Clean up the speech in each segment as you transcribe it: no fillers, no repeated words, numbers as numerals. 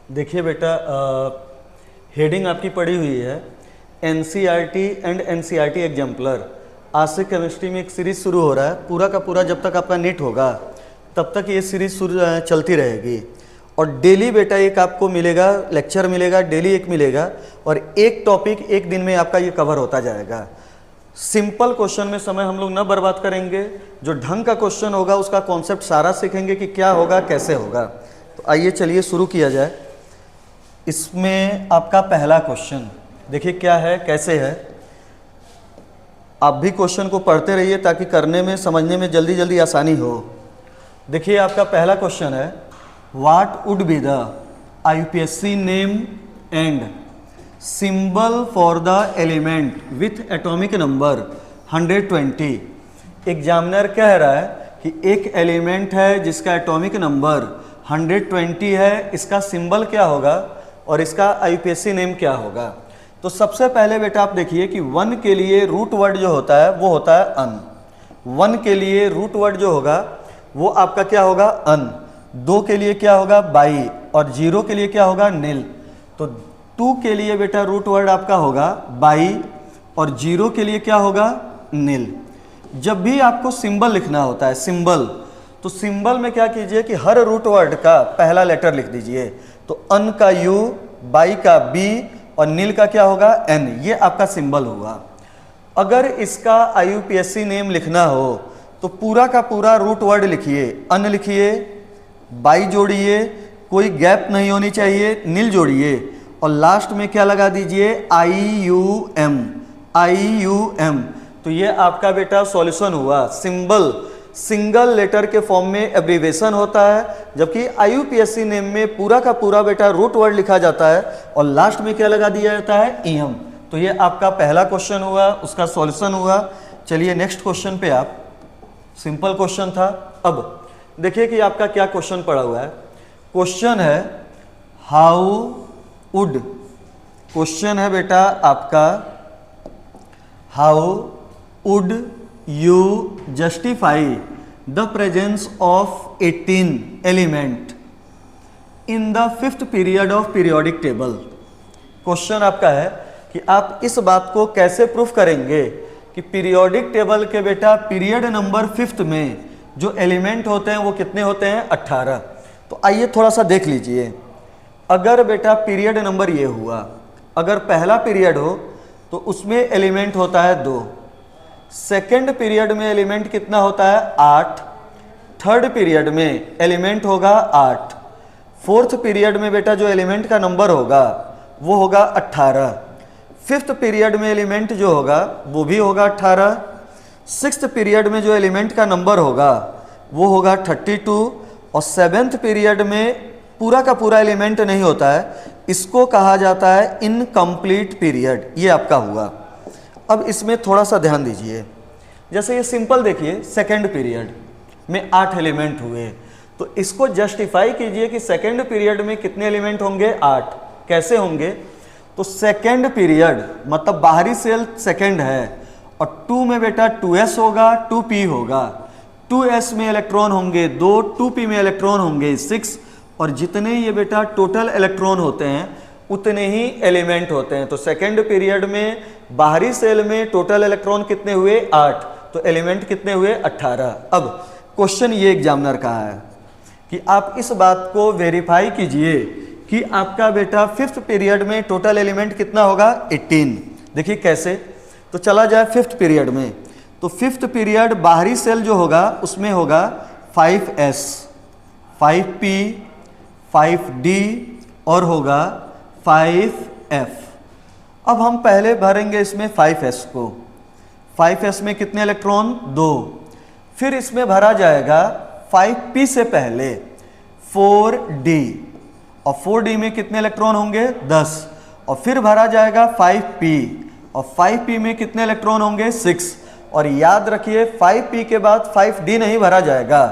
देखिए बेटा, हेडिंग आपकी पड़ी हुई है एनसीईआरटी एंड एनसीईआरटी एग्जाम्पलर। आज से केमिस्ट्री में एक सीरीज़ शुरू हो रहा है, पूरा का पूरा जब तक आपका नीट होगा तब तक ये सीरीज़ चलती रहेगी। और डेली बेटा एक आपको मिलेगा, लेक्चर मिलेगा, डेली एक मिलेगा, और एक टॉपिक एक दिन में आपका ये कवर होता जाएगा। सिंपल क्वेश्चन में समय हम लोग न बर्बाद करेंगे, जो ढंग का क्वेश्चन होगा उसका कॉन्सेप्ट सारा सीखेंगे कि क्या होगा कैसे होगा। तो आइए चलिए शुरू किया जाए। इसमें आपका पहला क्वेश्चन देखिए क्या है, कैसे है। आप भी क्वेश्चन को पढ़ते रहिए ताकि करने में, समझने में जल्दी जल्दी आसानी हो। देखिए आपका पहला क्वेश्चन है, what would be the आईयूपीएससी name and symbol for the element with atomic number 120। Examiner कह रहा है कि एक एलिमेंट है जिसका एटॉमिक नंबर 120 है, इसका सिंबल क्या होगा और इसका आईयूपीएससी नेम क्या होगा। तो सबसे पहले बेटा आप देखिए कि 1 के लिए रूट वर्ड जो होता है वो होता है अन। 1 के लिए रूट वर्ड जो होगा वो आपका क्या होगा, अन। 2 के लिए क्या होगा, बाई, और 0 के लिए क्या होगा, नील। तो 2 के लिए बेटा रूट वर्ड आपका होगा बाई, और 0 के लिए क्या होगा, नील। जब भी आपको सिंबल लिखना होता है, सिंबल, तो सिंबल में क्या कीजिए कि हर रूट वर्ड का पहला लेटर लिख दीजिए। तो अन का यू, बाई का बी, और नील का क्या होगा, एन। ये आपका सिंबल हुआ। अगर इसका आईयूपीएससी नेम लिखना हो तो पूरा का पूरा रूट वर्ड लिखिए, अन लिखिए, बाई जोड़िए, कोई गैप नहीं होनी चाहिए, नील जोड़िए, और लास्ट में क्या लगा दीजिए, IUM, IUM। तो ये आपका बेटा सॉल्यूशन हुआ। सिंबल सिंगल लेटर के फॉर्म में एब्रीवेशन होता है, जबकि आईयूपीएससी नेम में पूरा का पूरा बेटा रूट वर्ड लिखा जाता है और लास्ट में क्या लगा दिया जाता है, EM। तो ये आपका पहला क्वेश्चन हुआ, उसका सॉल्यूशन हुआ। चलिए नेक्स्ट क्वेश्चन पे आप, सिंपल क्वेश्चन था। अब देखिए कि आपका क्या क्वेश्चन पड़ा हुआ है। क्वेश्चन है हाउ वुड, क्वेश्चन है बेटा आपका how would you justify the presence of 18 element in the 5th period of periodic table. Question आपका है कि आप इस बात को कैसे प्रूफ करेंगे कि पीरियोडिक टेबल के बेटा पीरियड नंबर 5th में जो एलिमेंट होते हैं वो कितने होते हैं, 18। तो आइए थोड़ा सा देख लीजिए। अगर बेटा पीरियड नंबर ये हुआ, अगर पहला पीरियड हो तो उसमें एलिमेंट होता है 2, सेकेंड पीरियड में एलिमेंट कितना होता है, 8, थर्ड पीरियड में एलिमेंट होगा 8, फोर्थ पीरियड में बेटा जो एलिमेंट का नंबर होगा वो होगा 18, फिफ्थ पीरियड में एलिमेंट जो होगा वो भी होगा 18, सिक्स्थ पीरियड में जो एलिमेंट का नंबर होगा वो होगा 32, और सेवेंथ पीरियड में पूरा का पूरा एलिमेंट नहीं होता है, इसको कहा जाता है इनकम्प्लीट पीरियड। ये आपका हुआ। अब इसमें थोड़ा सा ध्यान दीजिए। जैसे ये सिंपल देखिए, सेकेंड पीरियड में 8 एलिमेंट हुए, तो इसको जस्टिफाई कीजिए कि सेकेंड पीरियड में कितने एलिमेंट होंगे, 8। कैसे होंगे, तो सेकेंड पीरियड मतलब बाहरी सेल सेकेंड है, और 2 में बेटा 2s होगा, 2p होगा, 2s में इलेक्ट्रॉन होंगे 2, 2p में इलेक्ट्रॉन होंगे 6, और जितने ये बेटा टोटल इलेक्ट्रॉन होते हैं उतने ही एलिमेंट होते हैं। तो सेकेंड पीरियड में बाहरी सेल में टोटल इलेक्ट्रॉन कितने हुए, 8, तो एलिमेंट कितने हुए, 18। अब क्वेश्चन ये एग्जामिनर का है कि आप इस बात को वेरीफाई कीजिए कि आपका बेटा 5th पीरियड में टोटल एलिमेंट कितना होगा, 18। देखिए कैसे, तो चला जाए 5th पीरियड में। तो 5th पीरियड बाहरी सेल जो होगा उसमें होगा 5s, 5p, 5d और होगा 5f। अब हम पहले भरेंगे इसमें 5s को। 5s में कितने इलेक्ट्रॉन, 2। फिर इसमें भरा जाएगा 5p से पहले 4d, और 4d में कितने इलेक्ट्रॉन होंगे, 10, और फिर भरा जाएगा 5p, और 5p में कितने इलेक्ट्रॉन होंगे, 6। और याद रखिए 5p के बाद 5d नहीं भरा जाएगा,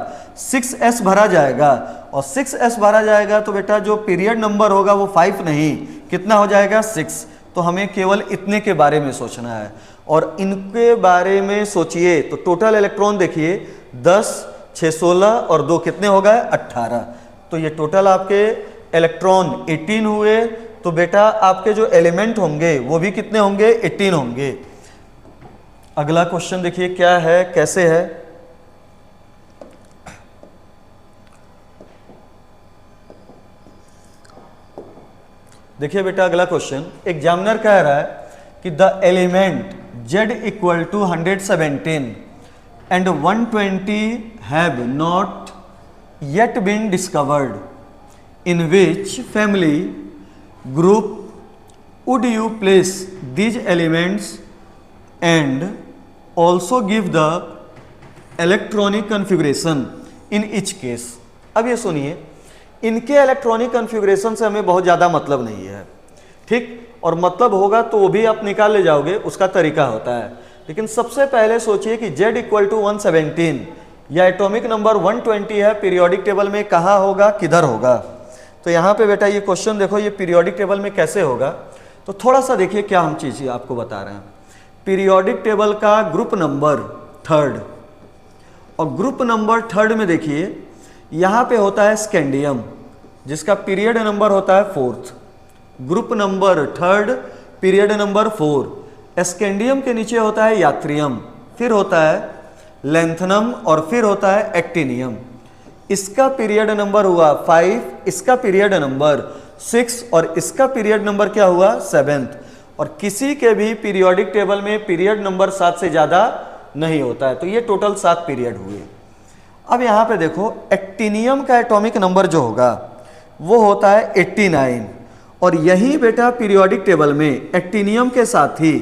6s भरा जाएगा, और 6s भरा जाएगा तो बेटा जो पीरियड नंबर होगा वो 5 नहीं, कितना हो जाएगा, 6। तो हमें केवल इतने के बारे में सोचना है, और इनके बारे में सोचिए तो टोटल इलेक्ट्रॉन देखिए 10, 6, 16 और 2 कितने हो गए, 18। तो ये टोटल आपके इलेक्ट्रॉन 18 हुए, तो बेटा आपके जो एलिमेंट होंगे वो भी कितने होंगे, 18 होंगे। अगला क्वेश्चन देखिए क्या है, कैसे है। देखिए बेटा अगला क्वेश्चन, एग्जामिनर कह रहा है कि the element Z equal to 117 and 120 have not yet been discovered, in which family group would you place these elements and also give the electronic configuration in each case। अब ये सुनिए, इनके electronic configuration से हमें बहुत ज़्यादा मतलब नहीं है, ठीक, और मतलब होगा तो वो भी आप निकाल ले जाओगे, उसका तरीका होता है। लेकिन सबसे पहले सोचिए कि Z इक्वल टू 117 या एटॉमिक नंबर 120 है, पीरियोडिक टेबल में कहाँ होगा, किधर होगा। तो यहाँ पे बेटा ये क्वेश्चन देखो, ये पीरियोडिक टेबल में कैसे होगा। तो थोड़ा सा देखिए क्या हम चीज़ आपको बता रहे हैं। पीरियोडिक टेबल का ग्रुप नंबर 3, और ग्रुप नंबर 3 में देखिए यहाँ पे होता है स्कैंडियम, जिसका पीरियड नंबर होता है 4th। Group number 3 period number 4। Scandium के नीचे होता है यात्रियम, फिर होता है लेंथनम और फिर होता है एक्टिनियम। इसका पीरियड नंबर हुआ 5, इसका पीरियड नंबर 6 और इसका पीरियड नंबर क्या हुआ, 7th। और किसी के भी पीरियोडिक टेबल में पीरियड नंबर 7 से ज़्यादा नहीं होता है। तो ये टोटल 7 पीरियड हुए। अब यहाँ पे देखो एक्टिनियम का एटॉमिक नंबर जो होगा वो होता है 89, और यही बेटा पीरियोडिक टेबल में एक्टिनियम के साथ ही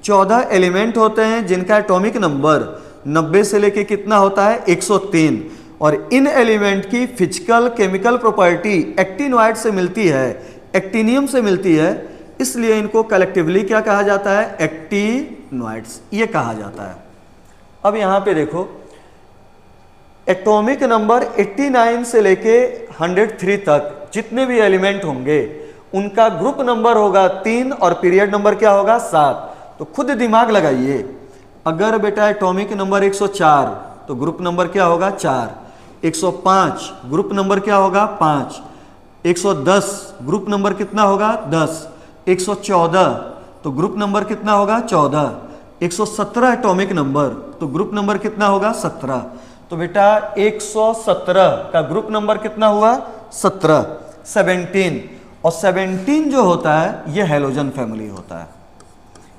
14 एलिमेंट होते हैं जिनका एटॉमिक नंबर 90 से लेके कितना होता है, 103। और इन एलिमेंट की फिजिकल केमिकल प्रॉपर्टी एक्टिनोइड से मिलती है, एक्टिनियम से मिलती है, इसलिए इनको कलेक्टिवली क्या कहा जाता है, एक्टिनोइड्स ये कहा जाता है। अब यहाँ पे देखो एटॉमिक नंबर 89 से लेके 103 तक जितने भी एलिमेंट होंगे उनका ग्रुप नंबर होगा 3 और पीरियड नंबर क्या होगा, 7। तो खुद दिमाग लगाइए, अगर बेटा एटॉमिक नंबर 104 तो ग्रुप नंबर क्या होगा, 4। 105 ग्रुप नंबर क्या होगा, 5। 110 ग्रुप नंबर कितना होगा, 10। 114 तो ग्रुप नंबर कितना होगा, 14। 117 एटॉमिक नंबर तो ग्रुप नंबर कितना होगा, 17। तो बेटा 117 का ग्रुप नंबर कितना हुआ, 17। 17 और 17 जो होता है ये हैलोजन फैमिली होता है,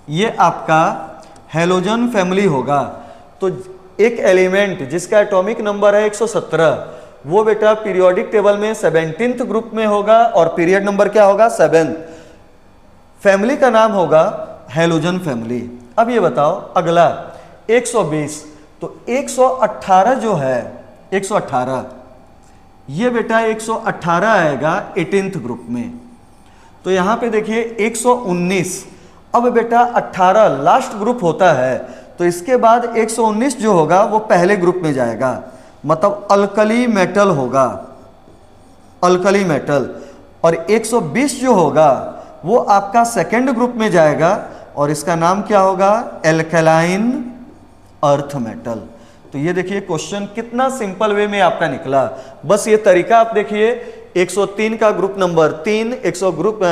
ये आपका हैलोजन फैमिली होगा। तो एक एलिमेंट जिसका एटॉमिक नंबर है 117 वो बेटा पीरियोडिक टेबल में 17th ग्रुप में होगा और पीरियड नंबर क्या होगा, 7। फैमिली का नाम होगा हैलोजन फैमिली। अब ये बताओ अगला 120, तो 118 जो है 118 ये बेटा 118 आएगा 18th ग्रुप में। तो यहाँ पे देखिए 119, अब बेटा 18 लास्ट ग्रुप होता है, तो इसके बाद 119 जो होगा वो पहले ग्रुप में जाएगा, मतलब अल्कली मेटल होगा, अल्कली मेटल। और 120 जो होगा वो आपका सेकेंड ग्रुप में जाएगा और इसका नाम क्या होगा, एल्कलाइन अर्थ मेटल। तो ये देखिए क्वेश्चन कितना सिंपल वे में आपका निकला। बस ये तरीका आप देखिए, 103 का ग्रुप नंबर 3,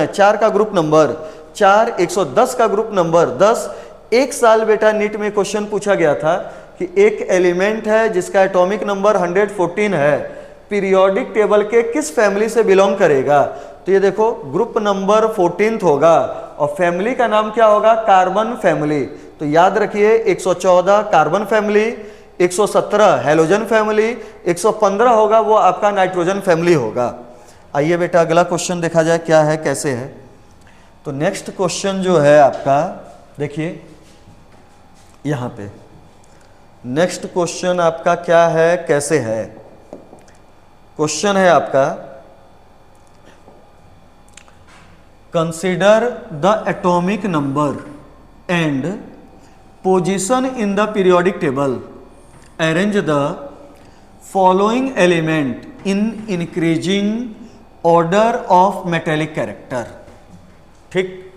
4 का ग्रुप नंबर 4, 110 का ग्रुप नंबर 10। एक साल बेटा नीट में क्वेश्चन पूछा गया था कि एक एलिमेंट है जिसका एटॉमिक नंबर 114 है, पीरियोडिक टेबल के किस फैमिली से बिलोंग करेगा। तो ये देखो ग्रुप नंबर 14th होगा और फैमिली का नाम क्या होगा, कार्बन फैमिली। तो याद रखिए 114 कार्बन फैमिली, 117 हैलोजन फैमिली, 115 होगा वो आपका नाइट्रोजन फैमिली होगा। आइए बेटा अगला क्वेश्चन देखा जाए क्या है, कैसे है। तो नेक्स्ट क्वेश्चन जो है आपका देखिए यहाँ पे नेक्स्ट क्वेश्चन आपका क्या है, कैसे है। क्वेश्चन है आपका, consider the atomic number and position in the periodic table, arrange the following element in increasing order of metallic character. ठीक,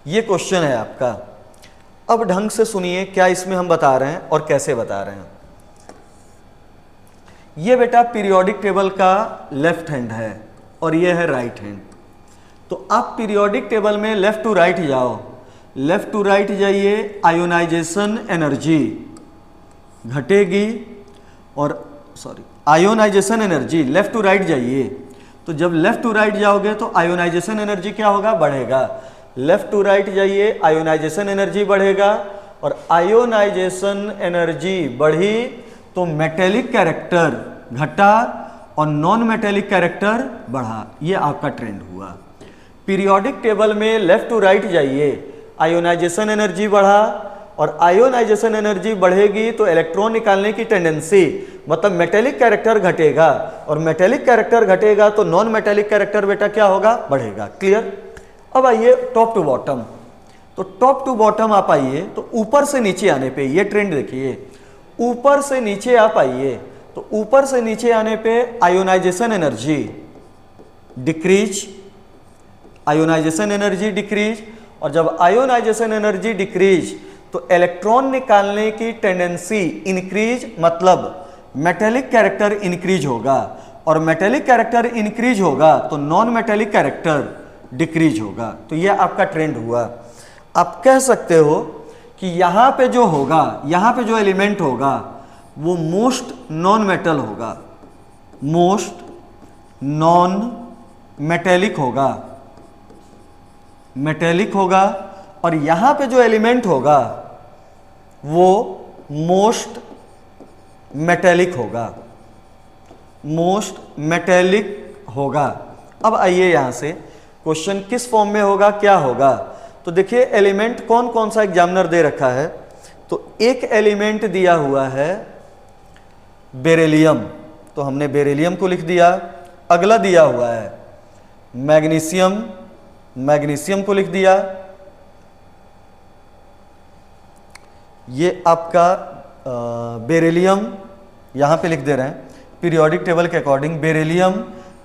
ये क्वेश्चन है आपका। अब ढंग से सुनिए क्या इसमें हम बता रहे हैं और कैसे बता रहे हैं। ये बेटा पीरियोडिक टेबल का लेफ्ट हैंड है और ये है राइट हैंड। तो आप पीरियोडिक टेबल में लेफ्ट टू राइट जाओ, लेफ्ट टू राइट जाइए, आयोनाइजेशन एनर्जी घटेगी और ionization energy, left to right जाइए। तो जब लेफ्ट टू राइट जाओगे तो आयोनाइजेशन एनर्जी क्या होगा, बढ़ेगा। लेफ्ट टू राइट जाइए, आयोनाइजेशन एनर्जी बढ़ेगा, और आयोनाइजेशन एनर्जी बढ़ी तो मेटेलिक कैरेक्टर घटा और नॉन मेटेलिक कैरेक्टर बढ़ा। ये आपका ट्रेंड हुआ। पीरियोडिक टेबल में लेफ्ट टू राइट जाइए, आयोनाइजेशन एनर्जी बढ़ा, और आयोनाइजेशन एनर्जी बढ़ेगी तो इलेक्ट्रॉन निकालने की टेंडेंसी, मतलब मेटेलिक कैरेक्टर घटेगा, और मेटेलिक कैरेक्टर घटेगा तो नॉन मेटेलिक कैरेक्टर बेटा क्या होगा, बढ़ेगा। क्लियर। अब आइए टॉप टू बॉटम। तो टॉप टू बॉटम आप आइए, तो ऊपर से नीचे आने पे ये ट्रेंड देखिए, ऊपर से नीचे आप आइए, तो ऊपर से नीचे आने पे ionization energy decrease, ionization energy decrease, और जब आयोनाइजेशन एनर्जी डिक्रीज तो इलेक्ट्रॉन निकालने की टेंडेंसी इंक्रीज, मतलब मेटेलिक कैरेक्टर इंक्रीज होगा, और मेटेलिक कैरेक्टर इंक्रीज होगा तो नॉन मेटेलिक कैरेक्टर डिक्रीज होगा। तो यह आपका ट्रेंड हुआ। आप कह सकते हो कि यहां पे जो होगा, यहां पे जो एलिमेंट होगा वो मोस्ट नॉन मेटल होगा, मोस्ट नॉन मेटेलिक होगा, मेटेलिक होगा, और यहां पे जो एलिमेंट होगा वो मोस्ट मेटेलिक होगा, मोस्ट मेटेलिक होगा। अब आइए यहां से क्वेश्चन किस फॉर्म में होगा, क्या होगा। तो देखिए एलिमेंट कौन कौन सा एग्जामिनर दे रखा है। तो एक एलिमेंट दिया हुआ है बेरिलियम, तो हमने बेरिलियम को लिख दिया। अगला दिया हुआ है मैग्नीशियम, मैग्नीशियम को लिख दिया। ये आपका बेरिलियम यहां पे लिख दे रहे हैं पीरियोडिक टेबल के अकॉर्डिंग, बेरिलियम,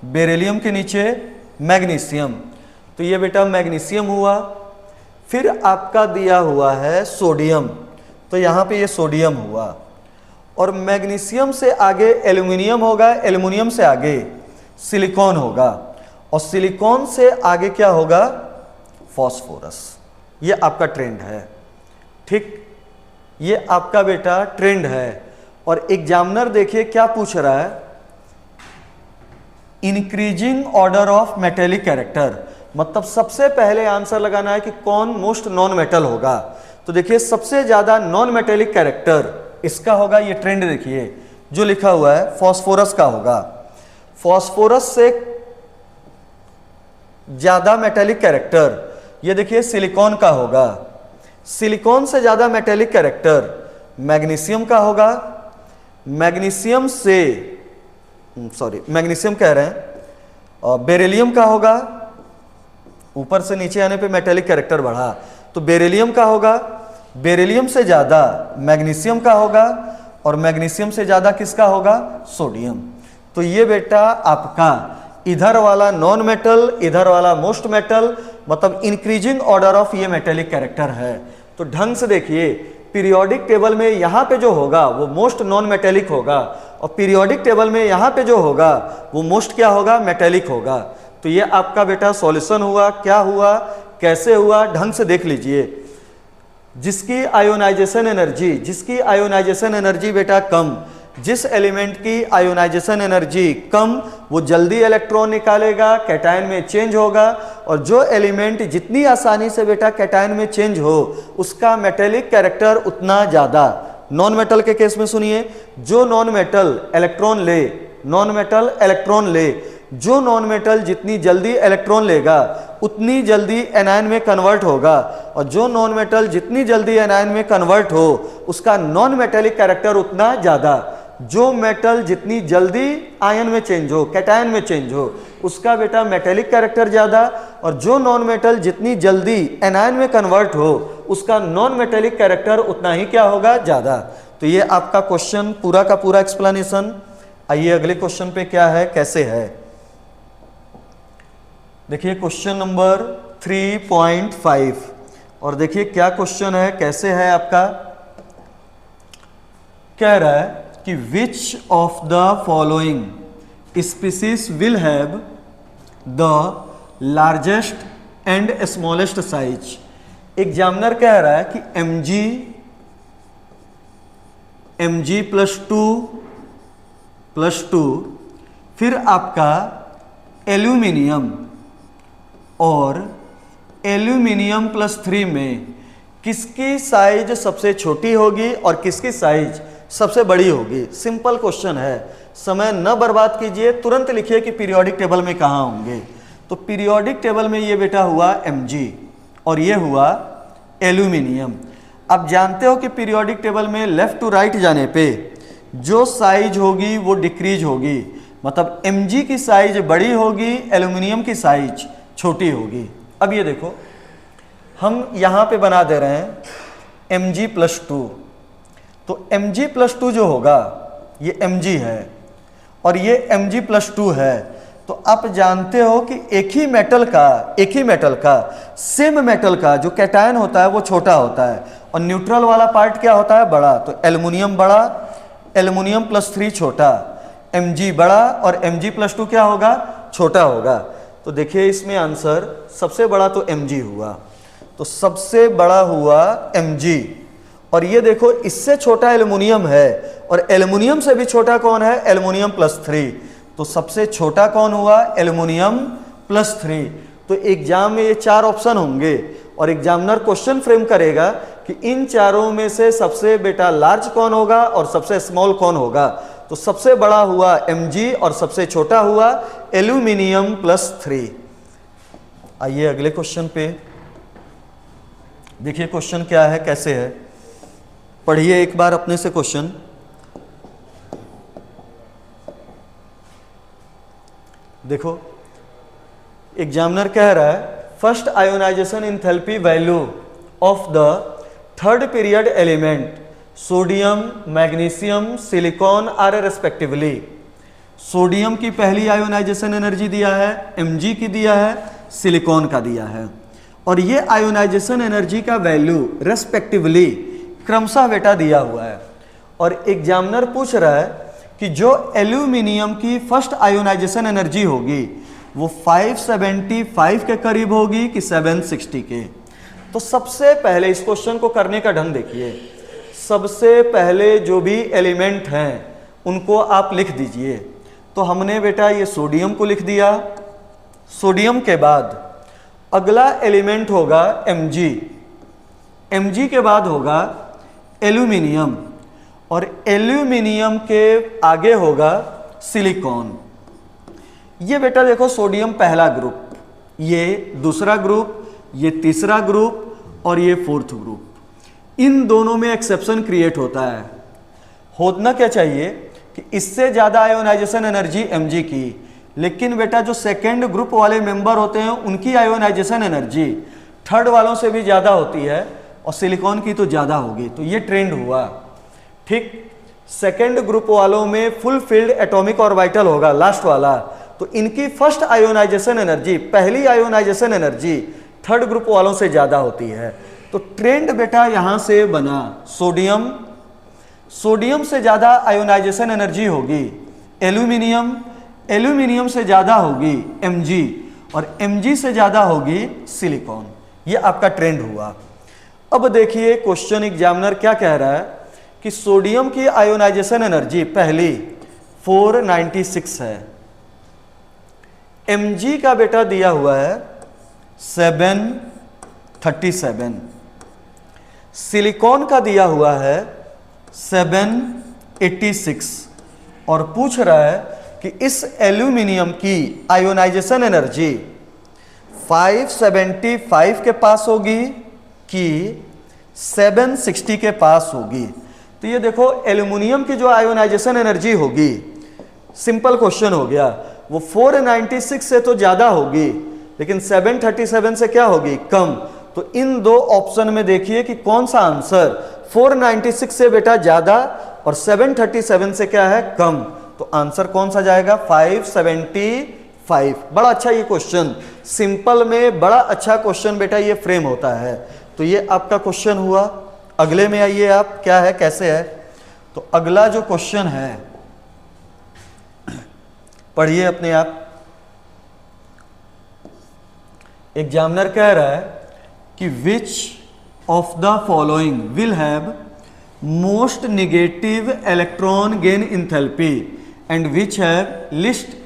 बेरिलियम के नीचे मैग्नीशियम, तो ये बेटा मैग्नीशियम हुआ। फिर आपका दिया हुआ है सोडियम, तो यहां पे ये सोडियम हुआ, और मैग्नीशियम से आगे एल्यूमिनियम होगा, एल्यूमिनियम से आगे सिलिकॉन होगा, और सिलिकॉन से आगे क्या होगा, फास्फोरस। ये आपका ट्रेंड है, ठीक, ये आपका बेटा ट्रेंड है। और एग्जामिनर देखिए क्या पूछ रहा है, increasing order of metallic character, मतलब सबसे पहले आंसर लगाना है कि कौन मोस्ट नॉन मेटल होगा। तो देखिए सबसे ज्यादा नॉन मेटेलिक कैरेक्टर इसका होगा, ये ट्रेंड देखिए जो लिखा हुआ है फास्फोरस का होगा। फास्फोरस से ज्यादा मेटेलिक कैरेक्टर ये देखिए सिलिकॉन का होगा, सिलिकॉन से ज्यादा मेटेलिक कैरेक्टर मैग्नीशियम का होगा, मैग्नीशियम से मैग्नीशियम कह रहे हैं, और बेरिलियम का होगा। ऊपर से नीचे आने पे मेटेलिक कैरेक्टर बढ़ा तो बेरिलियम का होगा, बेरिलियम से ज्यादा मैग्नीशियम का होगा, और मैग्नीशियम से ज्यादा किसका होगा, सोडियम। तो ये बेटा आपका इधर वाला नॉन मेटल, इधर वाला मोस्ट मेटल, मतलब इंक्रीजिंग ऑर्डर ऑफ ये मेटेलिक कैरेक्टर है। तो ढंग से देखिए पीरियोडिक टेबल में यहां पे जो होगा वो मोस्ट नॉन मेटेलिक होगा, और पीरियोडिक टेबल में यहां पे जो होगा वो मोस्ट क्या होगा, मेटेलिक होगा। तो ये आपका बेटा सॉल्यूशन हुआ। क्या हुआ, कैसे हुआ, ढंग से देख लीजिए। जिसकी आयोनाइजेशन एनर्जी, जिसकी आयोनाइजेशन एनर्जी बेटा कम, जिस एलिमेंट की आयोनाइजेशन एनर्जी कम वो जल्दी इलेक्ट्रॉन निकालेगा, कैटायन में चेंज होगा, और जो एलिमेंट जितनी आसानी से बेटा कैटायन में चेंज हो उसका मेटेलिक कैरेक्टर उतना ज़्यादा। नॉन मेटल के केस में सुनिए, जो नॉन मेटल इलेक्ट्रॉन ले, नॉन मेटल इलेक्ट्रॉन ले, जो नॉन मेटल जितनी जल्दी इलेक्ट्रॉन लेगा उतनी जल्दी एनायन में कन्वर्ट होगा, और जो नॉन मेटल जितनी जल्दी एनायन में कन्वर्ट हो उसका नॉन मेटेलिक कैरेक्टर उतना ज़्यादा। जो मेटल जितनी जल्दी आयन में चेंज हो, कैटायन में चेंज हो, उसका बेटा मेटेलिक कैरेक्टर ज़्यादा, और जो नॉन मेटल जितनी जल्दी एनायन में कन्वर्ट हो उसका नॉन मेटेलिक कैरेक्टर उतना ही क्या होगा, ज़्यादा। तो ये आपका क्वेश्चन पूरा का पूरा एक्सप्लेनेशन। आइए अगले क्वेश्चन पे क्या है, कैसे है। देखिए क्वेश्चन नंबर 3.5, और देखिए क्या क्वेश्चन है, कैसे है आपका। कह रहा है कि विच of the following species will have the largest and smallest size. Examiner कह रहा है कि mg प्लस टू फिर आपका एल्यूमिनियम और एल्यूमिनियम प्लस 3 में किसकी साइज सबसे छोटी होगी और किसकी साइज सबसे बड़ी होगी। सिंपल क्वेश्चन है, समय न बर्बाद कीजिए, तुरंत लिखिए कि पीरियोडिक टेबल में कहाँ होंगे। तो पीरियोडिक टेबल में ये बेटा हुआ Mg और ये हुआ एल्यूमिनियम। अब जानते हो कि पीरियोडिक टेबल में लेफ्ट टू राइट जाने पे जो साइज होगी वो डिक्रीज होगी, मतलब Mg की साइज बड़ी होगी, एल्यूमिनियम की साइज छोटी होगी। अब ये देखो हम यहाँ पे बना दे रहे हैं Mg प्लस 2, तो Mg प्लस 2 जो होगा ये Mg है और ये Mg प्लस 2 है। तो आप जानते हो कि एक ही मेटल का सेम मेटल का जो कैटायन होता है वो छोटा होता है और न्यूट्रल वाला पार्ट क्या होता है, बड़ा। तो एल्युमिनियम बड़ा, एल्युमिनियम प्लस 3 छोटा, Mg बड़ा और Mg प्लस 2 क्या होगा, छोटा होगा। तो देखिए इसमें आंसर सबसे बड़ा तो Mg हुआ, तो सबसे बड़ा हुआ Mg। और ये देखो इससे छोटा एल्युमिनियम है और एल्युमिनियम से भी छोटा कौन है, एल्युमिनियम प्लस 3। तो सबसे छोटा कौन हुआ, एल्युमिनियम प्लस 3। तो एग्जाम में ये 4 ऑप्शन होंगे और एग्जामिनर क्वेश्चन फ्रेम करेगा कि इन चारों में से सबसे बेटा लार्ज कौन होगा और सबसे स्मॉल कौन होगा। तो सबसे बड़ा हुआ Mg और सबसे छोटा हुआ एल्यूमिनियम प्लस 3। आइए अगले क्वेश्चन पे देखिए क्वेश्चन क्या है, कैसे है, पढ़िए एक बार अपने से क्वेश्चन। देखो एग्जामिनर कह रहा है first ionization enthalpy value of the third period element sodium, magnesium, silicon are respectively. Sodium की पहली आयोनाइजेशन एनर्जी दिया है, Mg की दिया है, सिलिकॉन का दिया है और ये आयोनाइजेशन एनर्जी का वैल्यू रेस्पेक्टिवली क्रमशः बेटा दिया हुआ है। और एग्जामिनर पूछ रहा है कि जो एल्यूमिनियम की फर्स्ट आयोनाइजेशन एनर्जी होगी वो 575 के करीब होगी कि 760 के। तो सबसे पहले इस क्वेश्चन को करने का ढंग देखिए, सबसे पहले जो भी एलिमेंट हैं उनको आप लिख दीजिए। तो हमने बेटा ये सोडियम को लिख दिया, सोडियम के बाद अगला एलिमेंट होगा Mg, Mg के बाद होगा एल्यूमिनियम और एल्यूमिनियम के आगे होगा सिलिकॉन। ये बेटा देखो सोडियम पहला ग्रुप, ये दूसरा ग्रुप, ये तीसरा ग्रुप और ये फोर्थ ग्रुप। इन दोनों में एक्सेप्शन क्रिएट होता है। होना क्या चाहिए कि इससे ज़्यादा आयोनाइजेशन एनर्जी Mg की, लेकिन बेटा जो सेकेंड ग्रुप वाले मेंबर होते हैं उनकी आयोनाइजेशन एनर्जी थर्ड वालों से भी ज़्यादा होती है और सिलिकॉन की तो ज़्यादा होगी। तो ये ट्रेंड हुआ, ठीक। सेकेंड ग्रुप वालों में फुल फील्ड एटॉमिक ऑर्बिटल होगा लास्ट वाला, तो इनकी फर्स्ट आयोनाइजेशन एनर्जी, पहली आयोनाइजेशन एनर्जी थर्ड ग्रुप वालों से ज़्यादा होती है। तो ट्रेंड बेटा यहाँ से बना, सोडियम, सोडियम से ज़्यादा आयोनाइजेशन एनर्जी होगी एल्यूमिनियम, एल्यूमिनियम से ज़्यादा होगी Mg और Mg से ज़्यादा होगी सिलिकॉन। ये आपका ट्रेंड हुआ। अब देखिए क्वेश्चन एग्जामिनर क्या कह रहा है कि सोडियम की आयोनाइजेशन एनर्जी पहली 496 है, Mg का बेटा दिया हुआ है 737, सिलिकॉन का दिया हुआ है 786 और पूछ रहा है कि इस एल्यूमिनियम की आयोनाइजेशन एनर्जी 575 के पास होगी कि 760 के पास होगी। तो ये देखो एल्यूमिनियम की जो आयोनाइजेशन एनर्जी होगी, सिंपल क्वेश्चन हो गया, वो 496 से तो ज़्यादा होगी लेकिन 737 से क्या होगी, कम। तो इन दो ऑप्शन में देखिए कि कौन सा आंसर 496 से बेटा ज़्यादा और 737 से क्या है, कम। तो आंसर कौन सा जाएगा, 575। बड़ा अच्छा ये क्वेश्चन, सिंपल में बड़ा अच्छा क्वेश्चन बेटा ये फ्रेम होता है। तो ये आपका क्वेश्चन हुआ। अगले में आइए आप, क्या है कैसे है। तो अगला जो क्वेश्चन है पढ़िए अपने आप। एग्जामिनर कह रहा है कि विच of the following will have most negative electron gain enthalpy and which have list